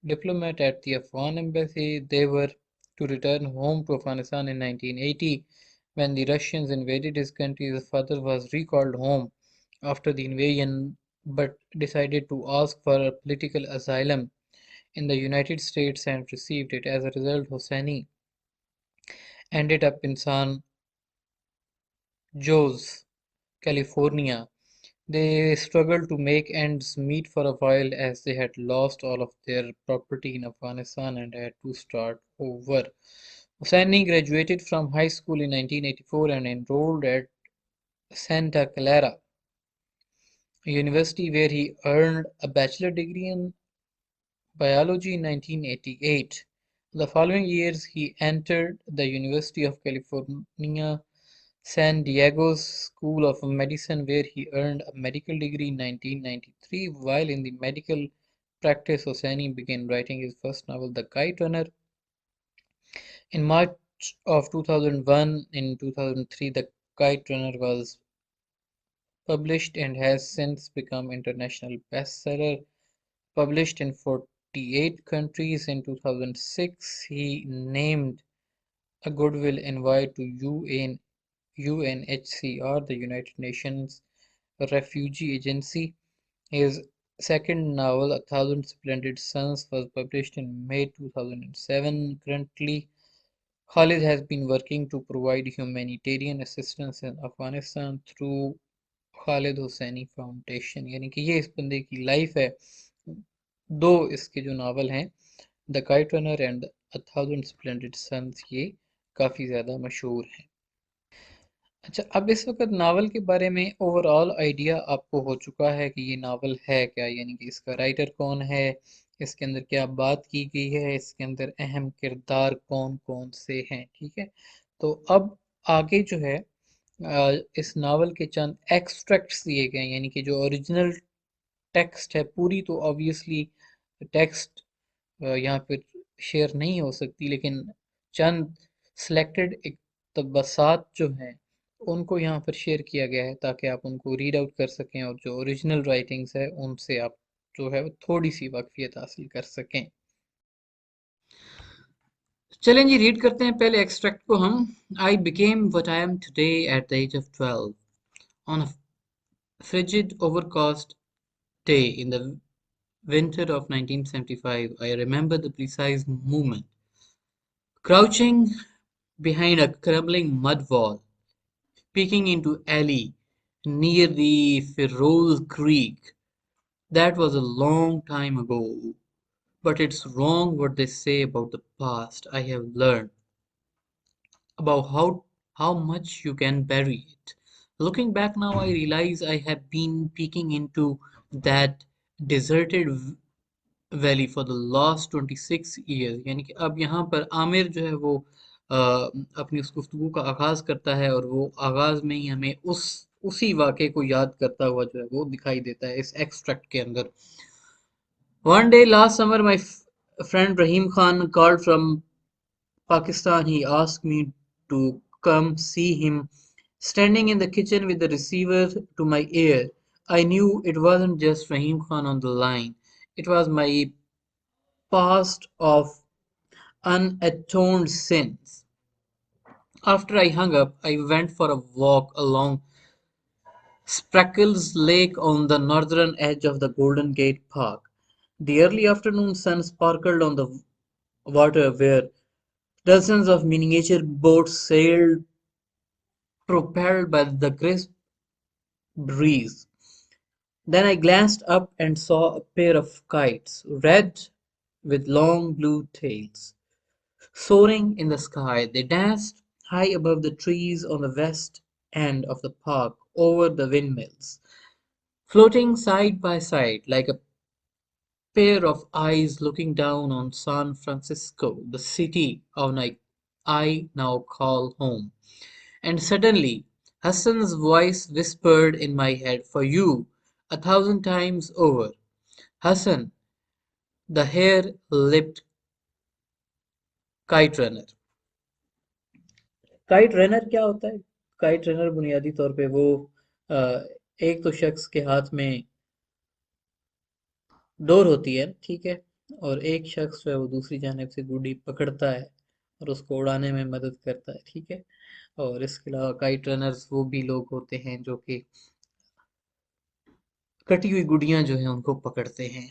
diplomat at the Afghan embassy. They were to return home to Afghanistan in 1980 when the Russians invaded his country. His father was recalled home after the invasion but decided to ask for political asylum in the United States and received it. As a result, Hosseini ended up in San Jose, California. They struggled to make ends meet for a while as they had lost all of their property in Afghanistan and had to start over. Hosseini graduated from high school in 1984 and enrolled at Santa Clara University, where he earned a bachelor degree in biology in 1988. The following years, he entered the University of California, San Diego's School of Medicine, where he earned a medical degree in 1993. While in the medical practice, Hosseini began writing his first novel, The Kite Runner, in March of 2001. In 2003, The Kite Runner was published and has since become international bestseller. Published in 48 countries in 2006, he named a goodwill envoy to UNHCR, the United Nations Refugee Agency. His second novel, A Thousand Splendid Suns, was published in May 2007. Currently, Khalid has been working to provide humanitarian assistance in Afghanistan through Khaled Hosseini foundation, यानी कि ये इस बंदे की life है। दो इसके जो नावल हैं, the kite runner and a thousand splendid suns, ये काफ़ी ज़्यादा मशहूर हैं। अच्छा, अब इस वक्त नावल के बारे में ओवरऑल आइडिया आपको हो चुका है कि ये नावल है क्या, यानी कि इसका राइटर कौन है, इसके अंदर क्या बात की गई है, इसके अंदर अहम किरदार कौन कौन से हैं। ठीक है, तो अब आगे जो है इस नावल के चंद एक्सट्रैक्ट्स दिए गए हैं, यानी कि जो ओरिजिनल टेक्स्ट है, पूरी तो ऑब्वियसली टेक्स्ट यहाँ पे शेयर नहीं हो सकती, लेकिन चंद सिलेक्टेड इक़्तिबासात जो हैं उनको यहाँ पर शेयर किया गया है ताकि आप उनको रीड आउट कर सकें और जो ओरिजिनल राइटिंग्स है उनसे आप जो है वो थोड़ी सी वाकफियत हासिल कर सकें। चलें जी, रीड करते हैं पहले एक्सट्रैक्ट को हम। I became what I am today at the age of 12 on a frigid overcast day in the winter of 1975. I remember the precise moment. Crouching behind a crumbling mud wall, peeking into alley near the Ferrol Creek. That was a long time ago. But it's wrong what they say about the past. I have learned about how much you can bury it. Looking back now, I realize I have been peeking into that deserted valley for the last 26 years, यानी कि अब यहाँ पर आमिर जो है वो अपनी उस गुफ्तगू का आगाज करता है और वो आगाज में ही हमें उसी वाक़े को याद करता हुआ जो है वो दिखाई देता है इस एक्सट्रैक्ट के अंदर। One day last summer my friend Rahim Khan called from Pakistan. He asked me to come see him. Standing in the kitchen with the receiver to my ear, I knew it wasn't just Rahim Khan on the line. It was my past of unatoned sins. After I hung up, I went for a walk along Spreckles Lake on the northern edge of the Golden Gate Park. The early afternoon sun sparkled on the water where dozens of miniature boats sailed, propelled by the crisp breeze. Then I glanced up and saw a pair of kites, red with long blue tails, soaring in the sky. They danced high above the trees on the west end of the park over the windmills, floating side by side like a pair of eyes looking down on San Francisco, the city I now call home. And suddenly Hassan's voice whispered in my head, "For you, 1,000 times over." Hassan, the hare-lipped kite runner. Kite runner क्या होता है? Kite runner बुनियादी तौर पे वो अ, एक तो शख्स के हाथ में डोर होती है, ठीक है, और एक शख्स जो है वो दूसरी जानिब से गुड्डी पकड़ता है और उसको उड़ाने में मदद करता है, ठीक है। और इसके अलावा काइट रनर्स वो भी लोग होते हैं जो कि कटी हुई गुड़ियां जो हैं उनको पकड़ते हैं।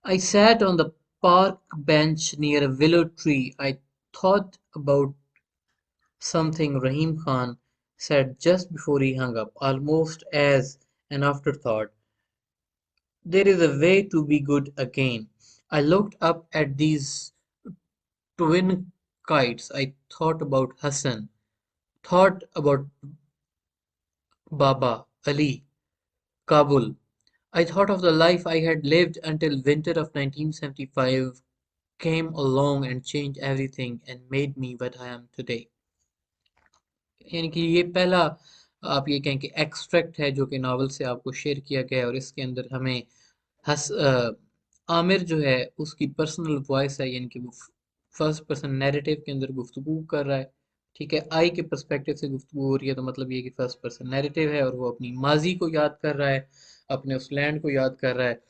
I sat on the park bench near a willow tree. I thought about something Rahim Khan said just before he hung up, almost as an afterthought. There is a way to be good again. I looked up at these twin kites. I thought about Hassan, thought about Baba, Ali, Kabul. I thought of the life I had lived until winter of 1975 came along and changed everything and made me what I am today. यानी कि ये पहला आप ये कहें कि extract है जो कि नावल से आपको शेयर किया गया है और इसके अंदर हमें आमिर जो है उसकी पर्सनल वॉइस है यानी कि वो फर्स्ट पर्सन नैरेटिव के अंदर गुफ्तगू कर रहा है। ठीक है, आई के पर्सपेक्टिव से गुफ्तगू हो रही है तो मतलब ये कि फर्स्ट पर्सन नैरेटिव है और वो अपनी माजी को याद कर रहा है, अपने उस लैंड को याद कर रहा है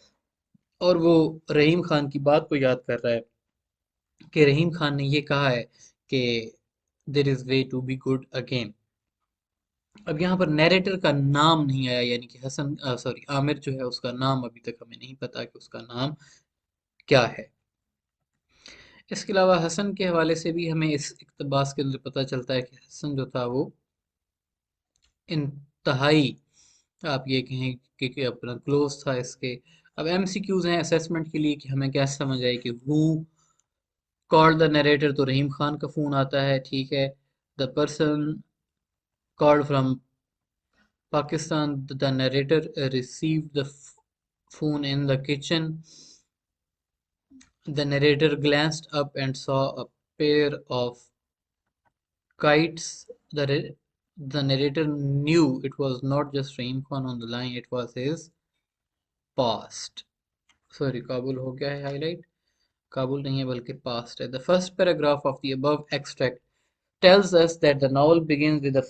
और वो रहीम खान की बात को याद कर रहा है कि रहीम खान ने ये कहा है कि there is way to be good again. अब यहाँ पर नैरेटर का नाम नहीं आया यानी कि हसन सॉरी आमिर जो है उसका नाम अभी तक हमें नहीं पता कि उसका नाम क्या है। इसके अलावा हसन के हवाले से भी हमें इस इक़्तिबास के अंदर पता चलता है कि हसन जो था वो इंतहाई आप ये कहें कि अपना क्लोज था इसके। अब एमसीक्यूज हैं असेसमेंट के लिए कि हमें क्या समझ आए कि हु कॉल्ड द नरेटर, तो रहीम खान का फ़ोन आता है। ठीक है, the person called from Pakistan, the narrator received the phone in the kitchen. The narrator glanced up and saw a pair of kites. The narrator knew it was not just Raheem Khan on the line, it was his past. Sorry, Kabul हो गया है highlight. Kabul नहीं है बल्कि past है. The first paragraph of the above extract tells us that the novel begins with a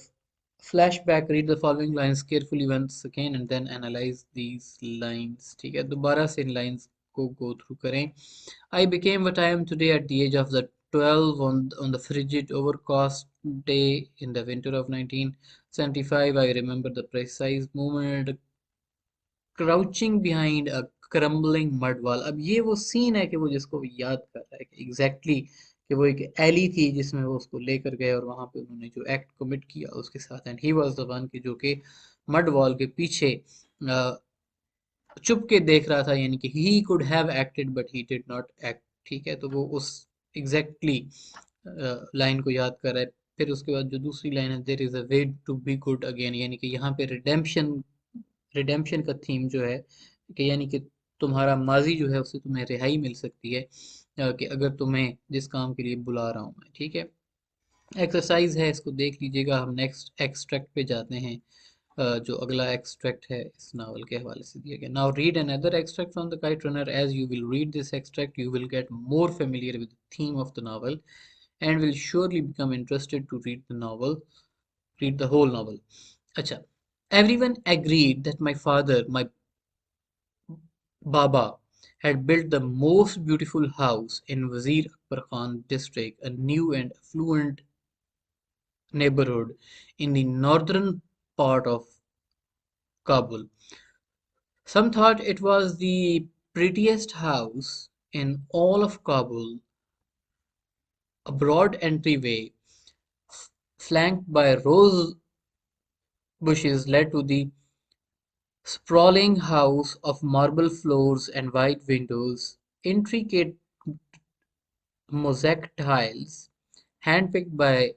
flashback. Read the following lines carefully once again and then analyze these lines. ठीक है, दोबारा से इन lines को go through करें. I became what I am today at the age of the 12 on the frigid, overcast day in the winter of 1975. I remember the precise moment crouching behind a crumbling mud wall. अब ये वो scene है कि वो जिसको वो याद कर रहा है कि एग्जैक्टली कि वो एक एली थी जिसमें वो उसको लेकर गए और वहां पे उन्होंने जो एक्ट कमिट किया उसके साथ, and he was the one कि जो कि मड वॉल के पीछे चुप के देख रहा था यानी कि he could have acted but he did not act. ठीक है, तो वो उस एग्जैक्टली लाइन को याद कर रहा है। फिर उसके बाद जो दूसरी लाइन है, there is a way to be good again, यानी कि यहाँ पे रिडेम्पशन रिडेम्पशन का थीम जो है कि यानी कि तुम्हारा माजी जो है उससे तुम्हें रिहाई मिल सकती है कि अगर तुम्हें जिस काम के लिए बुला रहा हूँ मैं। ठीक है, एक्सरसाइज है, इसको देख लीजिएगा। हम नेक्स्ट एक्सट्रैक्ट पे जाते हैं जो अगला एक्सट्रैक्ट है इस नावल के हवाले से दिया गया। Now read another extract from the kite Runner. As you will read this extract you will get more familiar with the theme of the novel and will surely become interested to read the whole novel. अच्छा, everyone agreed that my father, my Baba, had built the most beautiful house in Wazir Akbar Khan district, a new and affluent neighborhood in the northern part of Kabul. Some thought it was the prettiest house in all of Kabul. A broad entryway, flanked by rose bushes, led to the sprawling house of marble floors and white windows, intricate mosaic tiles, handpicked by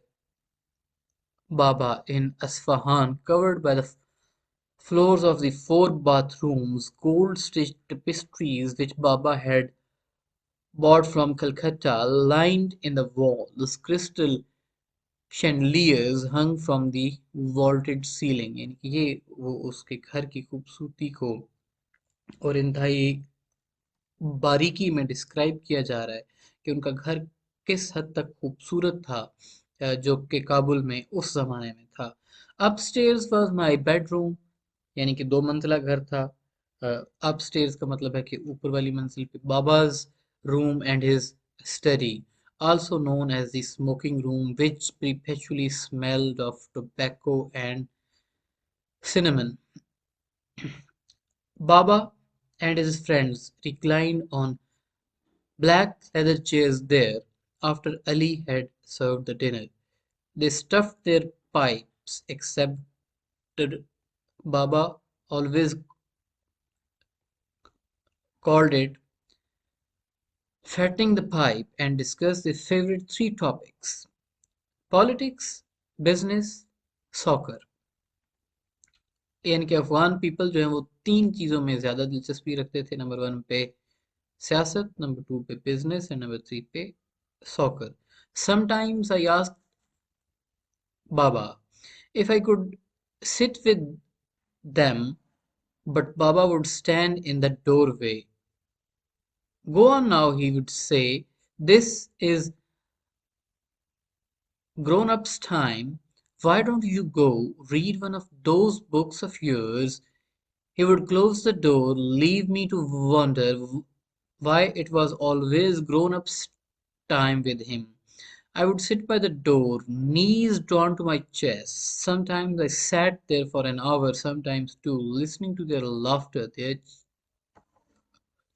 Baba in Isfahan, covered by the floors of the four bathrooms, gold-stitched tapestries which Baba had bought from Calcutta, lined in the walls, crystal chandeliers hung from the vaulted ceiling। यानी कि ये वो उसके घर की खूबसूरती को और इंतहाई बारीकी में डिस्क्राइब किया जा रहा है कि उनका घर किस हद तक खूबसूरत था जो कि काबुल में उस ज़माने में था। अपस्टेयर्स वाज माय बेडरूम, यानी कि दो मंजिला घर था। अपस्टेयर्स का मतलब है कि ऊपर वाली मंजिल पे बाबाज room and his study, also known as the smoking room, which perpetually smelled of tobacco and cinnamon. Baba and his friends reclined on black leather chairs there after Ali had served the dinner. They stuffed their pipes, except Baba always called it fattening the pipe and discuss their favorite three topics: politics, business, soccer। यानी कि Afghan people जो है वो तीन चीज़ों में ज़्यादा दिलचस्पी रखते थे। नंबर वन पे सियासत, नंबर टू पे बिजनेस एंड नंबर थ्री पे soccer. Sometimes I asked Baba if I could sit with them, but Baba would stand in the doorway. Go on now, he would say. This is grown up's time. Why don't you go read one of those books of yours? He would close the door, leave me to wonder why it was always grown up's time with him. I would sit by the door, knees drawn to my chest. Sometimes I sat there for an hour, sometimes two, listening to their laughter, their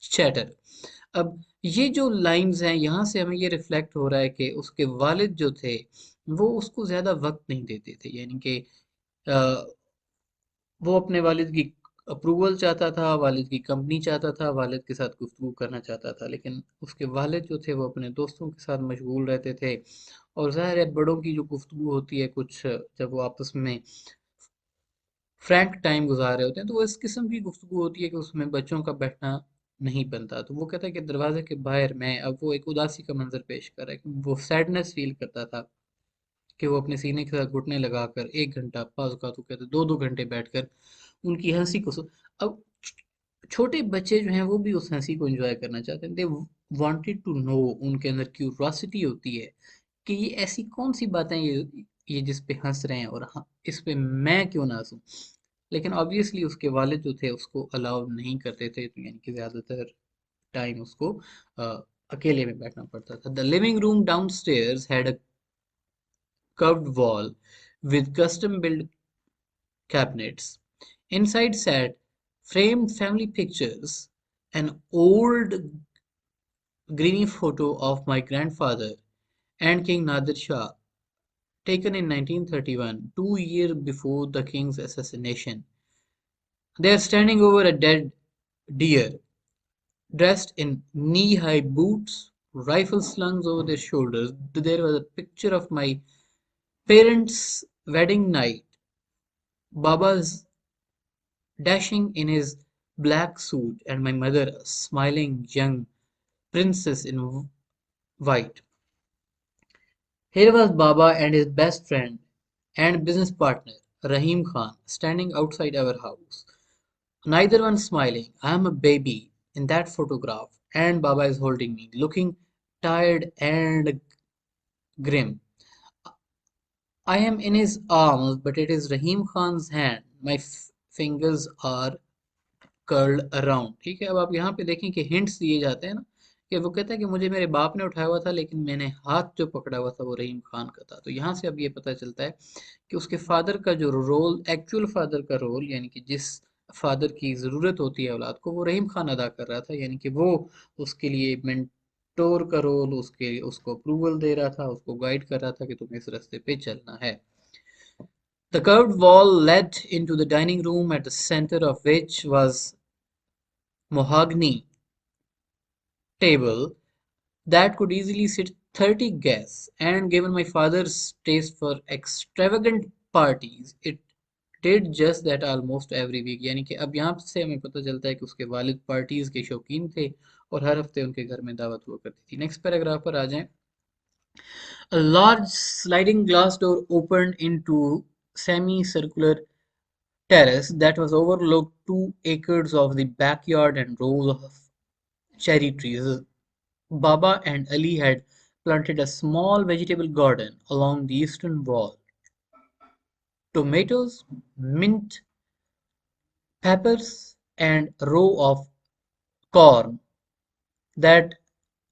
chatter. अब ये जो lines हैं यहाँ से हमें ये reflect हो रहा है कि उसके वालिद जो थे वो उसको ज़्यादा वक्त नहीं देते थे। यानी कि अ, वो अपने वालिद की अप्रूवल चाहता था, वालिद की कंपनी चाहता था, वालिद के साथ गुफ्तगू करना चाहता था, लेकिन उसके वालिद जो थे वो अपने दोस्तों के साथ मशगूल रहते थे। और ज़ाहिर है बड़ों की जो गुफ्तगू होती है कुछ जब वो आपस में फ्रैंक टाइम गुजार रहे होते हैं तो वो इस किस्म की गुफ्तगू होती है कि उसमें बच्चों का बैठना नहीं बनता। तो वो कहता है कि दरवाजे के बाहर मैं अब वो एक उदासी का मंजर पेश कर रहा है, वो सैडनेस फील करता था कि वो अपने सीने के साथ घुटने लगाकर 1 घंटा, बाज़ औक़ात वो कहते 2-2 घंटे बैठकर उनकी हँसी को अब छोटे बच्चे जो हैं वो भी उस हँसी को एंजॉय करना चाहते हैं। दे वांटेड टू नो, उनके अंदर क्यूरियोसिटी होती है कि ये ऐसी कौन सी बातें ये जिस पे हंस रहे हैं और इस पे मैं क्यों ना हंसूं। लेकिन ऑब्वियसली उसके वालिद जो थे उसको अलाउ नहीं करते थे, तो यानी कि ज़्यादातर टाइम उसको अ, अकेले में बैठना पड़ता था। The living room downstairs had a curved wall with custom built cabinets. Inside sat framed family pictures, an old grainy photo of my grandfather and King Nadir Shah, taken in 1931, 2 years before the king's assassination. They are standing over a dead deer, dressed in knee-high boots, rifles slung over their shoulders. There was a picture of my parents' wedding night. Baba's dashing in his black suit, and my mother, a smiling young princess in white. Here was Baba and his best friend and business partner, Rahim Khan, standing outside our house. Neither one smiling. I am a baby in that photograph, and Baba is holding me, looking tired and grim. I am in his arms, but it is Rahim Khan's hand. My fingers are curled around. ठीक है, अब आप यहाँ पे देखें कि hints दिए जाते हैं ना, कि वो कहता है कि मुझे मेरे बाप ने उठाया हुआ था लेकिन मैंने हाथ जो पकड़ा हुआ था वो रहीम खान का था। तो यहाँ से अब ये पता चलता है कि उसके फादर का जो रोल, एक्चुअल फादर का रोल, यानी कि जिस फादर की ज़रूरत होती है औलाद को, वो रहीम खान अदा कर रहा था। यानी कि वो उसके लिए मेंटोर का रोल, उसके उसको अप्रूवल दे रहा था, उसको गाइड कर रहा था कि तुम्हें इस रास्ते पे चलना है। The curved wall led into the dining room, at the center of which was mahogany table that could easily sit 30 guests, and given my father's taste for extravagant parties, it did just that almost every week। यानी कि अब यहाँ से हमें पता चलता है कि उसके वालिद पार्टीज के शौकीन थे और हर हफ्ते उनके घर में दावत हुआ करती थी। नेक्स्ट पैराग्राफ पर आ जाएं। A large sliding glass door opened into semi-circular terrace that was overlooked 2 acres of the backyard and rows of cherry trees. Baba and Ali had planted a small vegetable garden along the eastern wall. Tomatoes, mint, peppers, and a row of corn that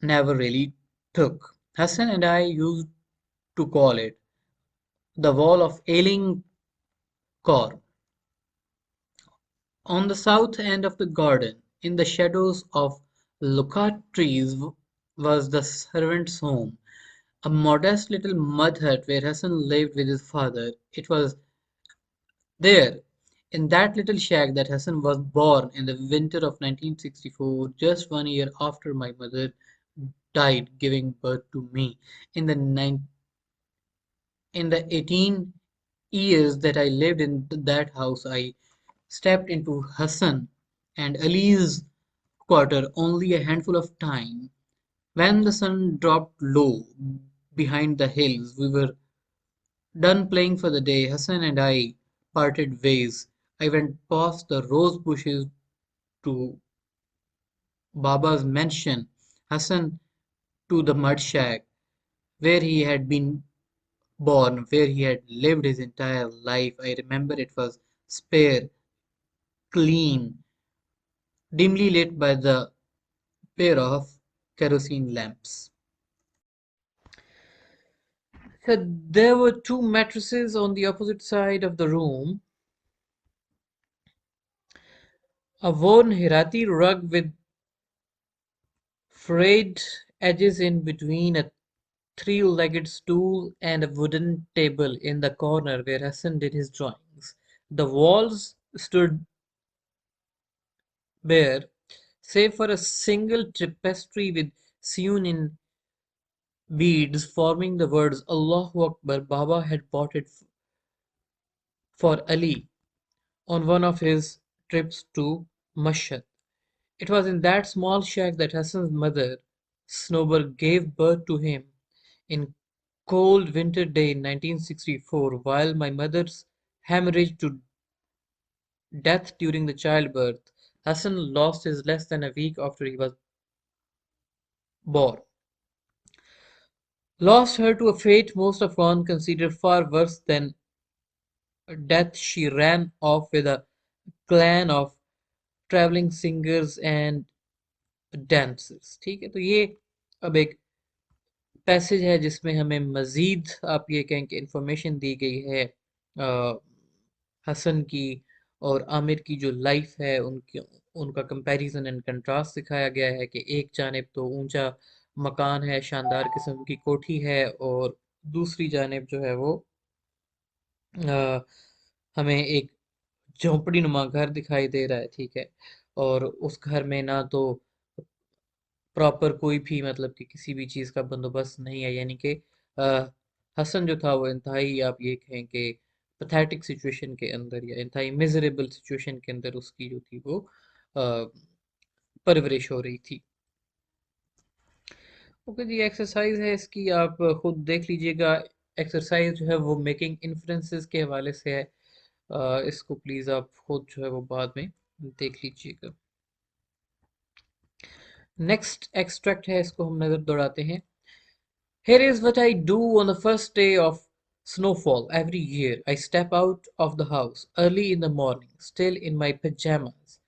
never really took. Hassan and I used to call it the wall of ailing corn. On the south end of the garden, in the shadows of loquat trees, was the servants' home, a modest little mud hut where Hassan lived with his father. It was there, in that little shack, that Hassan was born in the winter of 1964, just 1 year after my mother died giving birth to me. In the in the 18 years that I lived in that house, I stepped into Hassan and Ali's quarter only a handful of time. When the sun dropped low behind the hills, we were done playing for the day. Hassan and I parted ways. I went past the rose bushes to Baba's mansion, Hassan to the mud shack where he had been born, where he had lived his entire life. I remember it was spare, clean, dimly lit by the pair of kerosene lamps. So there were two mattresses on the opposite side of the room, a worn Hirati rug with frayed edges in between, a three-legged stool, and a wooden table in the corner where Hassan did his drawings. The walls stood bare, save for a single tapestry with sewn-in beads forming the words Allahu Akbar. Baba had bought it for Ali on one of his trips to Mashhad. It was in that small shack that Hassan's mother, Snowball, gave birth to him in cold winter day in 1964, while my mother's hemorrhage to death during the childbirth. Hassan lost his less than a week after he was born. Lost her to a fate most of one considered far worse than death. She ran off with a clan of traveling singers and dancers. ठीक है, तो ये अब एक passage है जिसमें हमें मजीद आप ये कहें कि इंफॉर्मेशन दी गई है हसन की और आमिर की जो लाइफ है उनकी उनका कंपैरिजन एंड कंट्रास्ट दिखाया गया है कि एक जानिब तो ऊंचा मकान है, शानदार किस्म की कोठी है, और दूसरी जानिब जो है वो अ, हमें एक झोंपड़ी नुमा घर दिखाई दे रहा है, ठीक है। और उस घर में ना तो प्रॉपर कोई भी मतलब कि किसी भी चीज़ का बंदोबस्त नहीं है, यानी कि अ, हसन जो था वो इंतहाई आप ये कहें कि पैथेटिक सिचुएशन के अंदर या इंतहाई मिजरेबल सिचुएशन के अंदर उसकी जो थी वो परवरिश हो रही थी। ओके जी, एक्सरसाइज है इसकी, आप खुद देख लीजिएगा। एक्सरसाइज जो है वो मेकिंग इन्फ्रेंसेस के हवाले से है। इसको प्लीज़ आप खुद जो है वो बाद में देख लीजिएगा। नेक्स्ट एक्सट्रैक्ट है, इसको हम नज़र दौड़ाते हैं। Here is what I do on the first day of snowfall every year. I step out of the house early in the morning, still in my pajamas,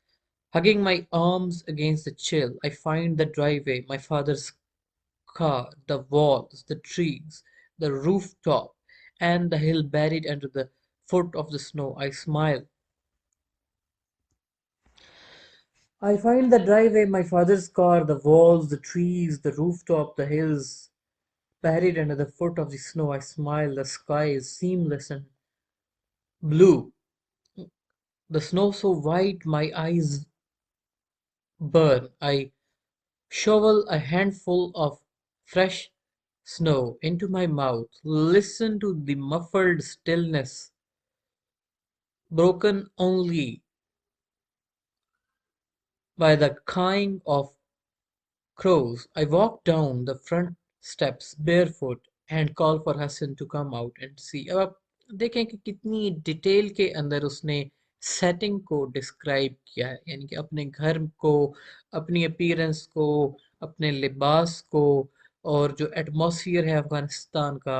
hugging my arms against the chill. I find the driveway, my father's car, the walls, the trees, the rooftop, and the hill buried under the foot of the snow. I smile. I find the driveway, my father's car, the walls, the trees, the rooftop, the hills, buried under the foot of the snow. I smile. The sky is seamless and blue. The snow so white my eyes burn. I shovel a handful of fresh snow into my mouth. Listen to the muffled stillness, broken only by the cawing of crows. I walk down the front steps barefoot and call for Hassan to come out and see. अब आप देखें कि कितनी detail के अंदर उसने setting को describe किया है, यानी कि अपने घर को, अपनी अपीयरेंस को, अपने लिबास को, और जो एटमॉस्फियर है अफगानिस्तान का,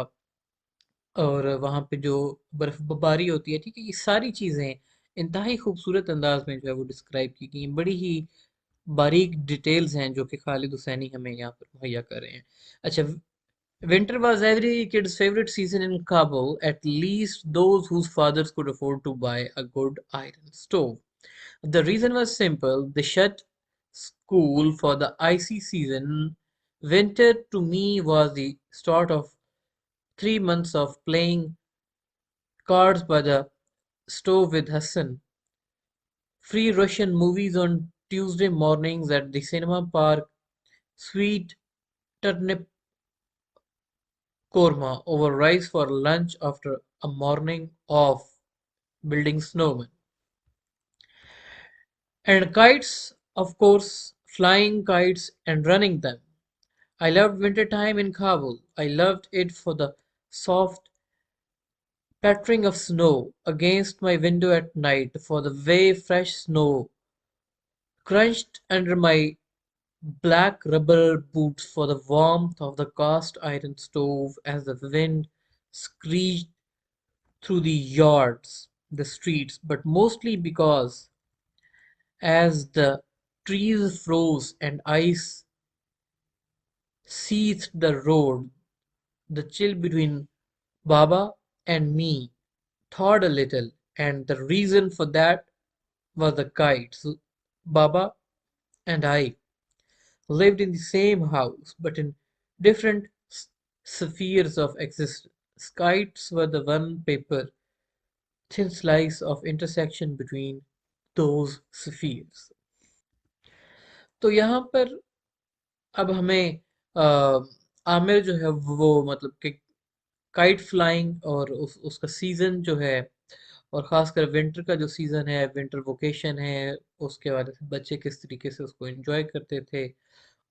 और वहाँ पे जो बर्फबारी होती है, ठीक है, ये सारी चीज़ें इंतहाई खूबसूरत अंदाज में जो है वो डिस्क्राइब की गई हैं। बड़ी ही बारीक डिटेल्स हैं जो कि खालिद हुसैनी हमें यहाँ पर मुहैया कर रहे हैं। अच्छा, winter was every kid's favorite season in Kabul, at least those whose fathers could afford to buy a good iron stove. The reason was simple: they shut school for the icy season. Winter to me was the start of 3 months of playing cards by the stove with Hassan, free Russian movies on Tuesday mornings at the cinema park, sweet turnip korma over rice for lunch after a morning of building snowmen. And kites, of course, flying kites and running them. I loved winter time in Kabul. I loved it for the soft pattering of snow against my window at night, for the way fresh snow crunched under my black rubber boots, for the warmth of the cast iron stove as the wind screeched through the yards, the streets, but mostly because as the trees froze and ice seethed the road, the chill between Baba and me thawed a little, and the reason for that was the kites. Baba and I lived in the same house, but in different spheres of existence. Kites were the one paper thin slice of intersection between those spheres. तो यहाँ पर अब हमें आमिर जो है वो मतलब कि काइट फ्लाइंग और उसका सीजन जो है और खासकर विंटर का जो सीजन है विंटर वोकेशन है उसके बारे से बच्चे किस तरीके से उसको एंजॉय करते थे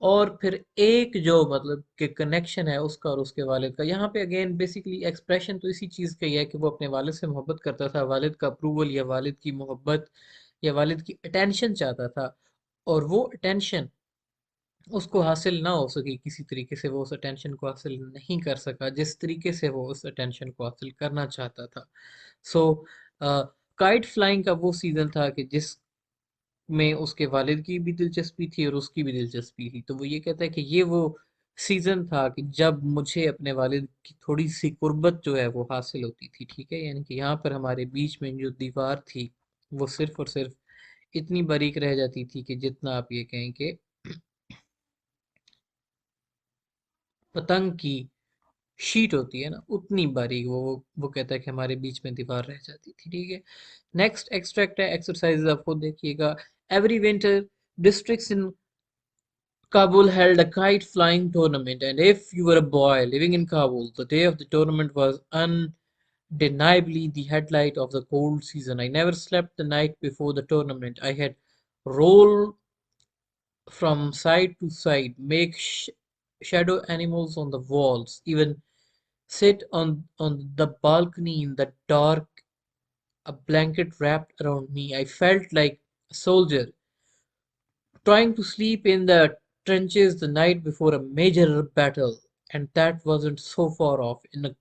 और फिर एक जो मतलब कि कनेक्शन है उसका और उसके वालिद का यहाँ पे अगेन बेसिकली एक्सप्रेशन तो इसी चीज़ का ही है कि वो अपने वालिद से मोहब्बत करता था वालिद का अप्रूवल या वालिद की मोहब्बत या वालिद की अटेंशन चाहता था और वो अटेंशन उसको हासिल ना हो सकी किसी तरीके से वो उस अटेंशन को हासिल नहीं कर सका जिस तरीके से वो उस अटेंशन को हासिल करना चाहता था सो काइट फ्लाइंग का वो सीजन था कि जिस में उसके वालिद की भी दिलचस्पी थी और उसकी भी दिलचस्पी थी तो वो ये कहता है कि ये वो सीजन था कि जब मुझे अपने वालिद की थोड़ी सी कुर्बत जो है वो हासिल होती थी ठीक है यानी कि यहाँ पर हमारे बीच में जो दीवार थी वो सिर्फ और सिर्फ इतनी बारीक रह जाती थी कि जितना आप ये कहें कि पतंग की शीट होती है ना उतनी बारीक वो कहता है कि हमारे बीच में दीवार रह जाती थी ठीक है नेक्स्ट एक्सट्रैक्ट है एक्सरसाइज आप खुद देखिएगा every winter districts in Kabul held a kite flying tournament, and if you were a boy living in Kabul, the day of the tournament was undeniably the headlight of the cold season. I never slept the night before the tournament. I had roll from side to side, make shadow animals on the walls, even sit on the balcony in the dark, a blanket wrapped around me. I felt like a soldier trying to sleep in the trenches the night before a major battle, and that wasn't so far off. In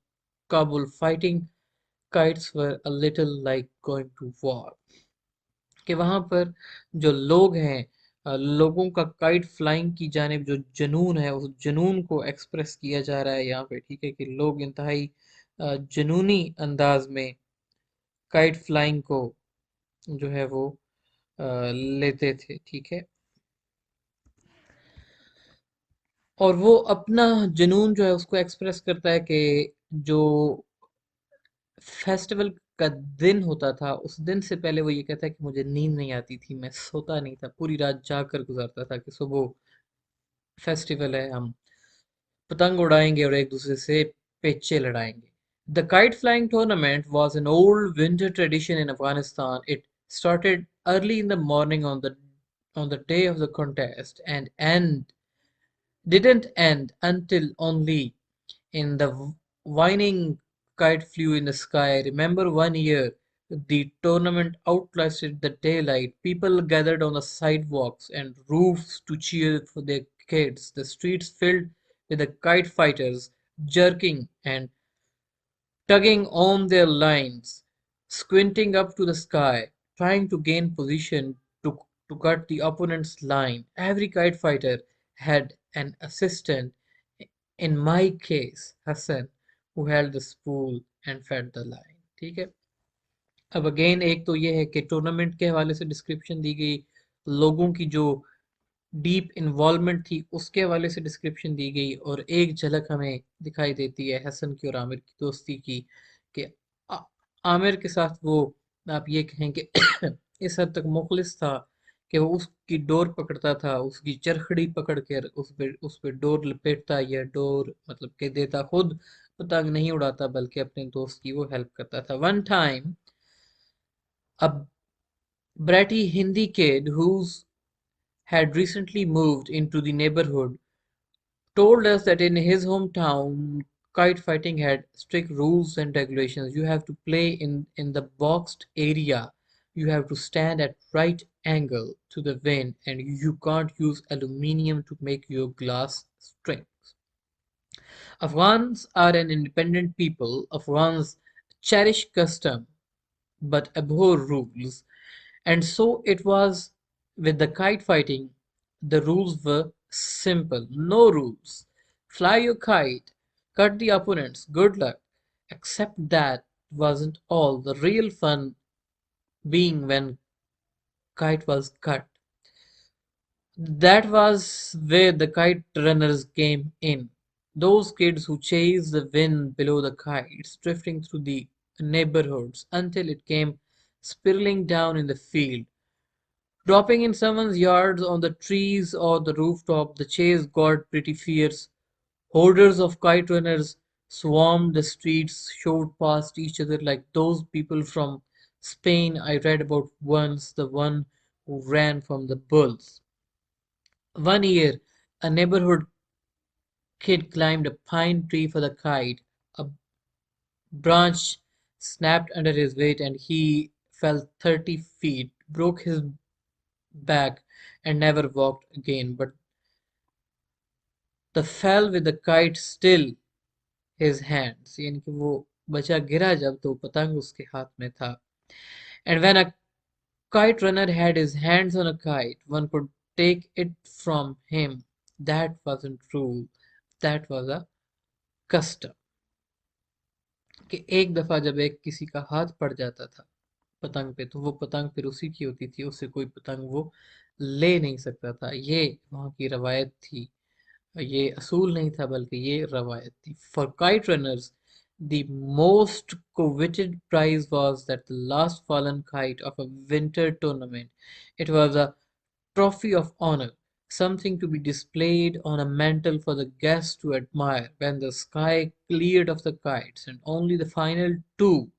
Kabul, fighting kites were a little like going to war. कि वहाँ पर जो लोग हैं लोगों का kite flying की जानिब जो जुनून है उस जुनून को एक्सप्रेस किया जा रहा है यहाँ पे ठीक है कि लोग इंतहाई जुनूनी अंदाज में काइट फ्लाइंग को जो है वो लेते थे ठीक है और वो अपना जुनून जो है उसको एक्सप्रेस करता है कि जो फेस्टिवल का दिन होता था उस दिन से पहले वो ये कहता है कि मुझे नींद नहीं आती थी मैं सोता नहीं था पूरी रात जाग कर गुजारता था कि सुबह फेस्टिवल है हम पतंग उड़ाएंगे और एक दूसरे से पेचे लड़ाएंगे The kite flying tournament was an old winter tradition in Afghanistan. It started early in the morning on the day of the contest and didn't end until only in the whining kite flew in the sky. I remember one year the tournament outlasted the daylight. People gathered on the sidewalks and roofs to cheer for their kids. The streets filled with the kite fighters jerking and tugging on their lines, squinting up to the sky, trying to gain position to cut the opponent's line. Every kite fighter had an assistant, in my case, Hassan, who held the spool and fed the line. ठीक है अब again एक तो ये है कि tournament के हवाले से डिस्क्रिप्शन दी गई लोगों की जो डीप इन्वॉल्वमेंट थी उसके हवाले से डिस्क्रिप्शन दी गई और एक झलक हमें दिखाई देती है हसन की और आमिर की दोस्ती की कि आ- आमिर के साथ वो आप ये कहें कि इस हद तक मुखलिस था कि वो उसकी डोर पकड़ता था, उसकी चरखड़ी पकड़ कर उस पे डोर लपेटता या डोर मतलब के देता, खुद पतंग नहीं उड़ाता बल्कि अपने दोस्त की वो हेल्प करता था। One time a bratty Hindi kid who's had recently moved into the neighborhood told us that in his hometown kite fighting had strict rules and regulations. You have to play in the boxed area. You have to stand at right angle to the wind and you can't use aluminium to make your glass strings. Afghans are an independent people. Afghans cherish custom but abhor rules. And so it was with the kite fighting. The rules were simple. No rules. Fly your kite, cut the opponents, good luck. Except that wasn't all. The real fun being when kite was cut. That was where the kite runners came in. Those kids who chased the wind below the kites, drifting through the neighborhoods until it came spiraling down in the field. Dropping in someone's yards, on the trees or the rooftop, the chase got pretty fierce. Hordes of kite runners swarmed the streets, shoved past each other like those people from Spain I read about once, the one who ran from the bulls. One year, a neighborhood kid climbed a pine tree for the kite. A branch snapped under his weight and he fell 30 feet, broke his back, and never walked again. But the fell with the kite still his hands, यानी कि वो बचा गिरा जब तो पतंग उसके हाथ में था. And when a kite runner had his hands on a kite, one could take it from him. That wasn't rule, that was a custom. कि एक दफा जब एक किसी का हाथ पड़ जाता था पतंग पे तो वो पतंग फिर उसी की होती थी, उससे कोई पतंग वो ले नहीं सकता था. ये वहाँ की रवायत थी, ये असूल नहीं था बल्कि ये रवायत थी. For kite runners the most coveted prize was that the last fallen kite of a winter tournament. It was a trophy of honor, something to be displayed on a mantle for the guests to admire. When the sky cleared of the kites and only the final two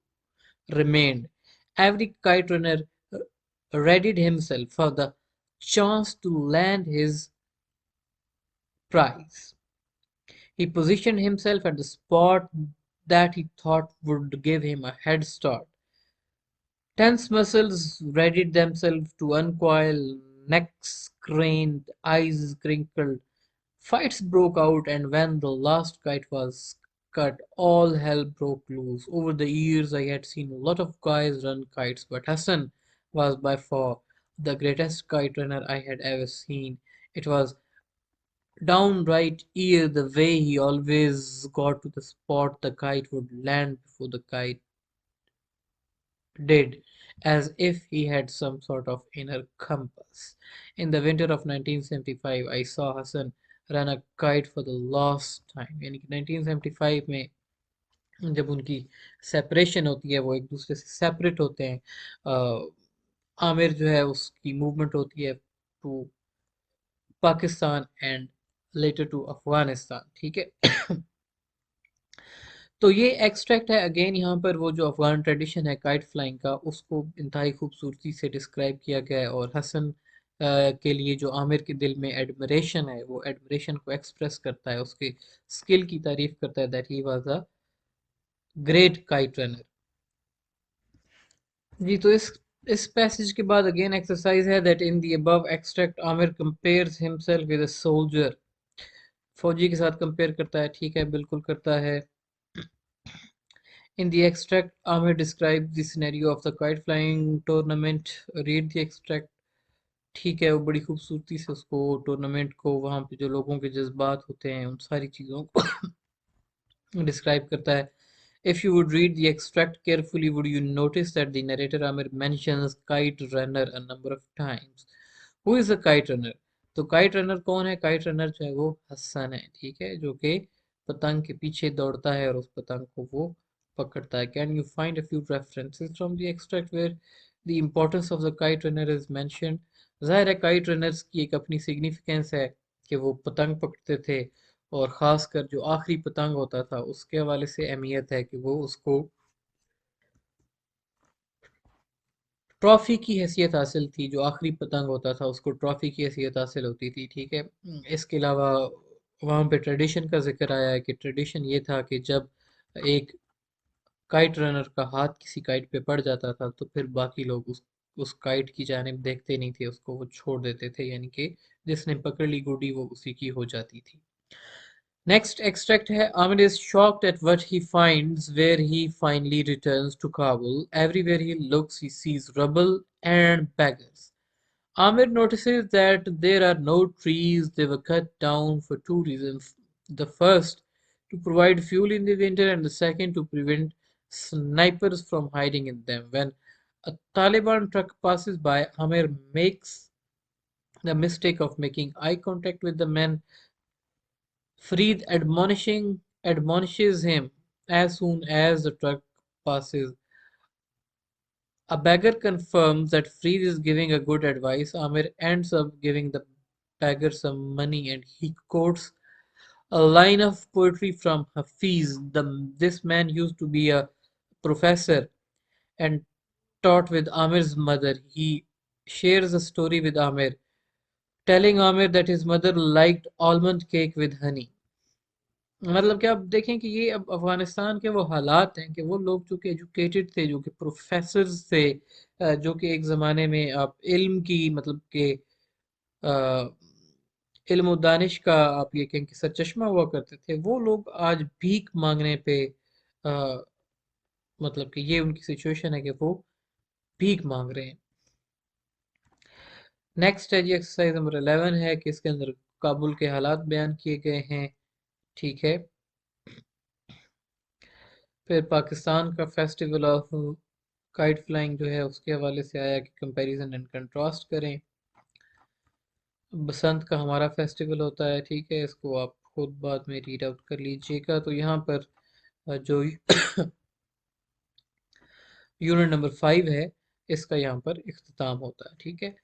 remained, every kite runner readied himself for the chance to land his prize. He positioned himself at the spot that he thought would give him a head start. Tense muscles readied themselves to uncoil, necks craned, eyes crinkled. Fights broke out, and when the last kite was cut, all hell broke loose. Over the years, I had seen a lot of guys run kites, but Hassan was by far the greatest kite runner I had ever seen. It was downright ear the way he always got to the spot the kite would land before the kite did, as if he had some sort of inner compass. In the winter of 1975, I saw Hassan run a kite for the last time. यानी कि 1975 में जब उनकी separation होती है, वो एक दूसरे से सेपरेट होते हैं. आमिर जो है उसकी मूवमेंट होती है to Pakistan and later to Afghanistan. ठीक है. तो ये एक्सट्रैक्ट है अगेन. यहाँ पर वो जो अफगान ट्रेडिशन है काइट फ्लाइंग का उसको इंतहाई खूबसूरती से डिस्क्राइब किया गया है, और हसन के लिए जो आमिर के दिल में एडमरेशन है वो एडमरेशन को एक्सप्रेस करता है, उसके स्किल की तारीफ करता है, that he was a great kite runner. जी, तो इस पैसेज के बाद अगेन एक्सरसाइज है that in the above extract Aamir compares himself with a soldier. फौजी के साथ कंपेयर करता है. ठीक है, बिल्कुल करता है. In the extract, Amir describes the scenario of the kite flying tournament. Read the extract. ठीक है, वो बड़ी खूबसूरती से उसको टूर्नामेंट को वहाँ पे जो लोगों के जज्बात होते हैं उन सारी चीज़ों को डिस्क्राइब करता है. If you would read the extract carefully, would you notice that the narrator Amir mentions kite runner a number of times? Who is a kite runner? तो काइट रनर कौन है? काइट रनर जो है वो हसन है. ठीक है, जो कि पतंग के पीछे दौड़ता है और उस पतंग को वो पकड़ता है. Can you find a few references from the extract where the importance of the kite runner is mentioned. ज़ाहिर है काइट रनर्स की एक अपनी सिग्निफिकेंस है कि वो पतंग पकड़ते थे, और ख़ासकर जो आखिरी पतंग होता था उसके हवाले से अहमियत है कि वो उसको ट्रॉफी की हैसियत हासिल थी। जो आखिरी पतंग होता था उसको ट्रॉफी की हैसियत हासिल होती थी, ठीक है। इसके अलावा वहाँ पे ट्रेडिशन का जिक्र आया है कि ट्रेडिशन ये था कि जब एक काइट रनर का हाथ किसी काइट पे पड़ जाता था तो फिर बाकी लोग उस काइट की जानिब देखते नहीं थे, उसको वो छोड़ देते थे, यानी कि जिसने पकड़ ली गुडी वो उसी की हो जाती थी। Next extract है Amir is shocked at what he finds where he finally returns to Kabul. Everywhere he looks, he sees rubble and beggars. Amir notices that there are no trees. They were cut down for two reasons. The first, to provide fuel in the winter, and the second, to prevent snipers from hiding in them. When a Taliban truck passes by, Amir makes the mistake of making eye contact with the men. Freed admonishes him as soon as the truck passes. A beggar confirms that Freed is giving a good advice. Amir ends up giving the beggar some money and he quotes a line of poetry from Hafiz. This man used to be a professor and taught with Amir's mother. He shares a story with Amir, telling Amir that his mother liked almond cake with honey. मतलब कि आप देखें कि ये अब अफगानिस्तान के वो हालात हैं कि वो लोग जो कि एजुकेटेड थे, जो कि प्रोफेसर्स थे, जो कि एक ज़माने में आप इल्म की मतलब कि इल्म और दानिश का आप ये कहें कि सरचश्मा हुआ करते थे, वो लोग आज भीख मांगने पे मतलब कि ये उनकी सिचुएशन है कि वो भीख मांग रहे हैं। नेक्स्ट है जी एक्सरसाइज नंबर 11 है कि इसके अंदर काबुल के हालात बयान किए गए हैं, ठीक है। फिर पाकिस्तान का फेस्टिवल ऑफ काइट फ्लाइंग जो है उसके हवाले से आया कि कंपैरिजन एंड कंट्रास्ट करें। बसंत का हमारा फेस्टिवल होता है, ठीक है, इसको आप खुद बाद में रीड आउट कर लीजिएगा। तो यहाँ पर जो यूनिट नंबर 5 है इसका यहाँ पर इख्तिताम होता है, ठीक है।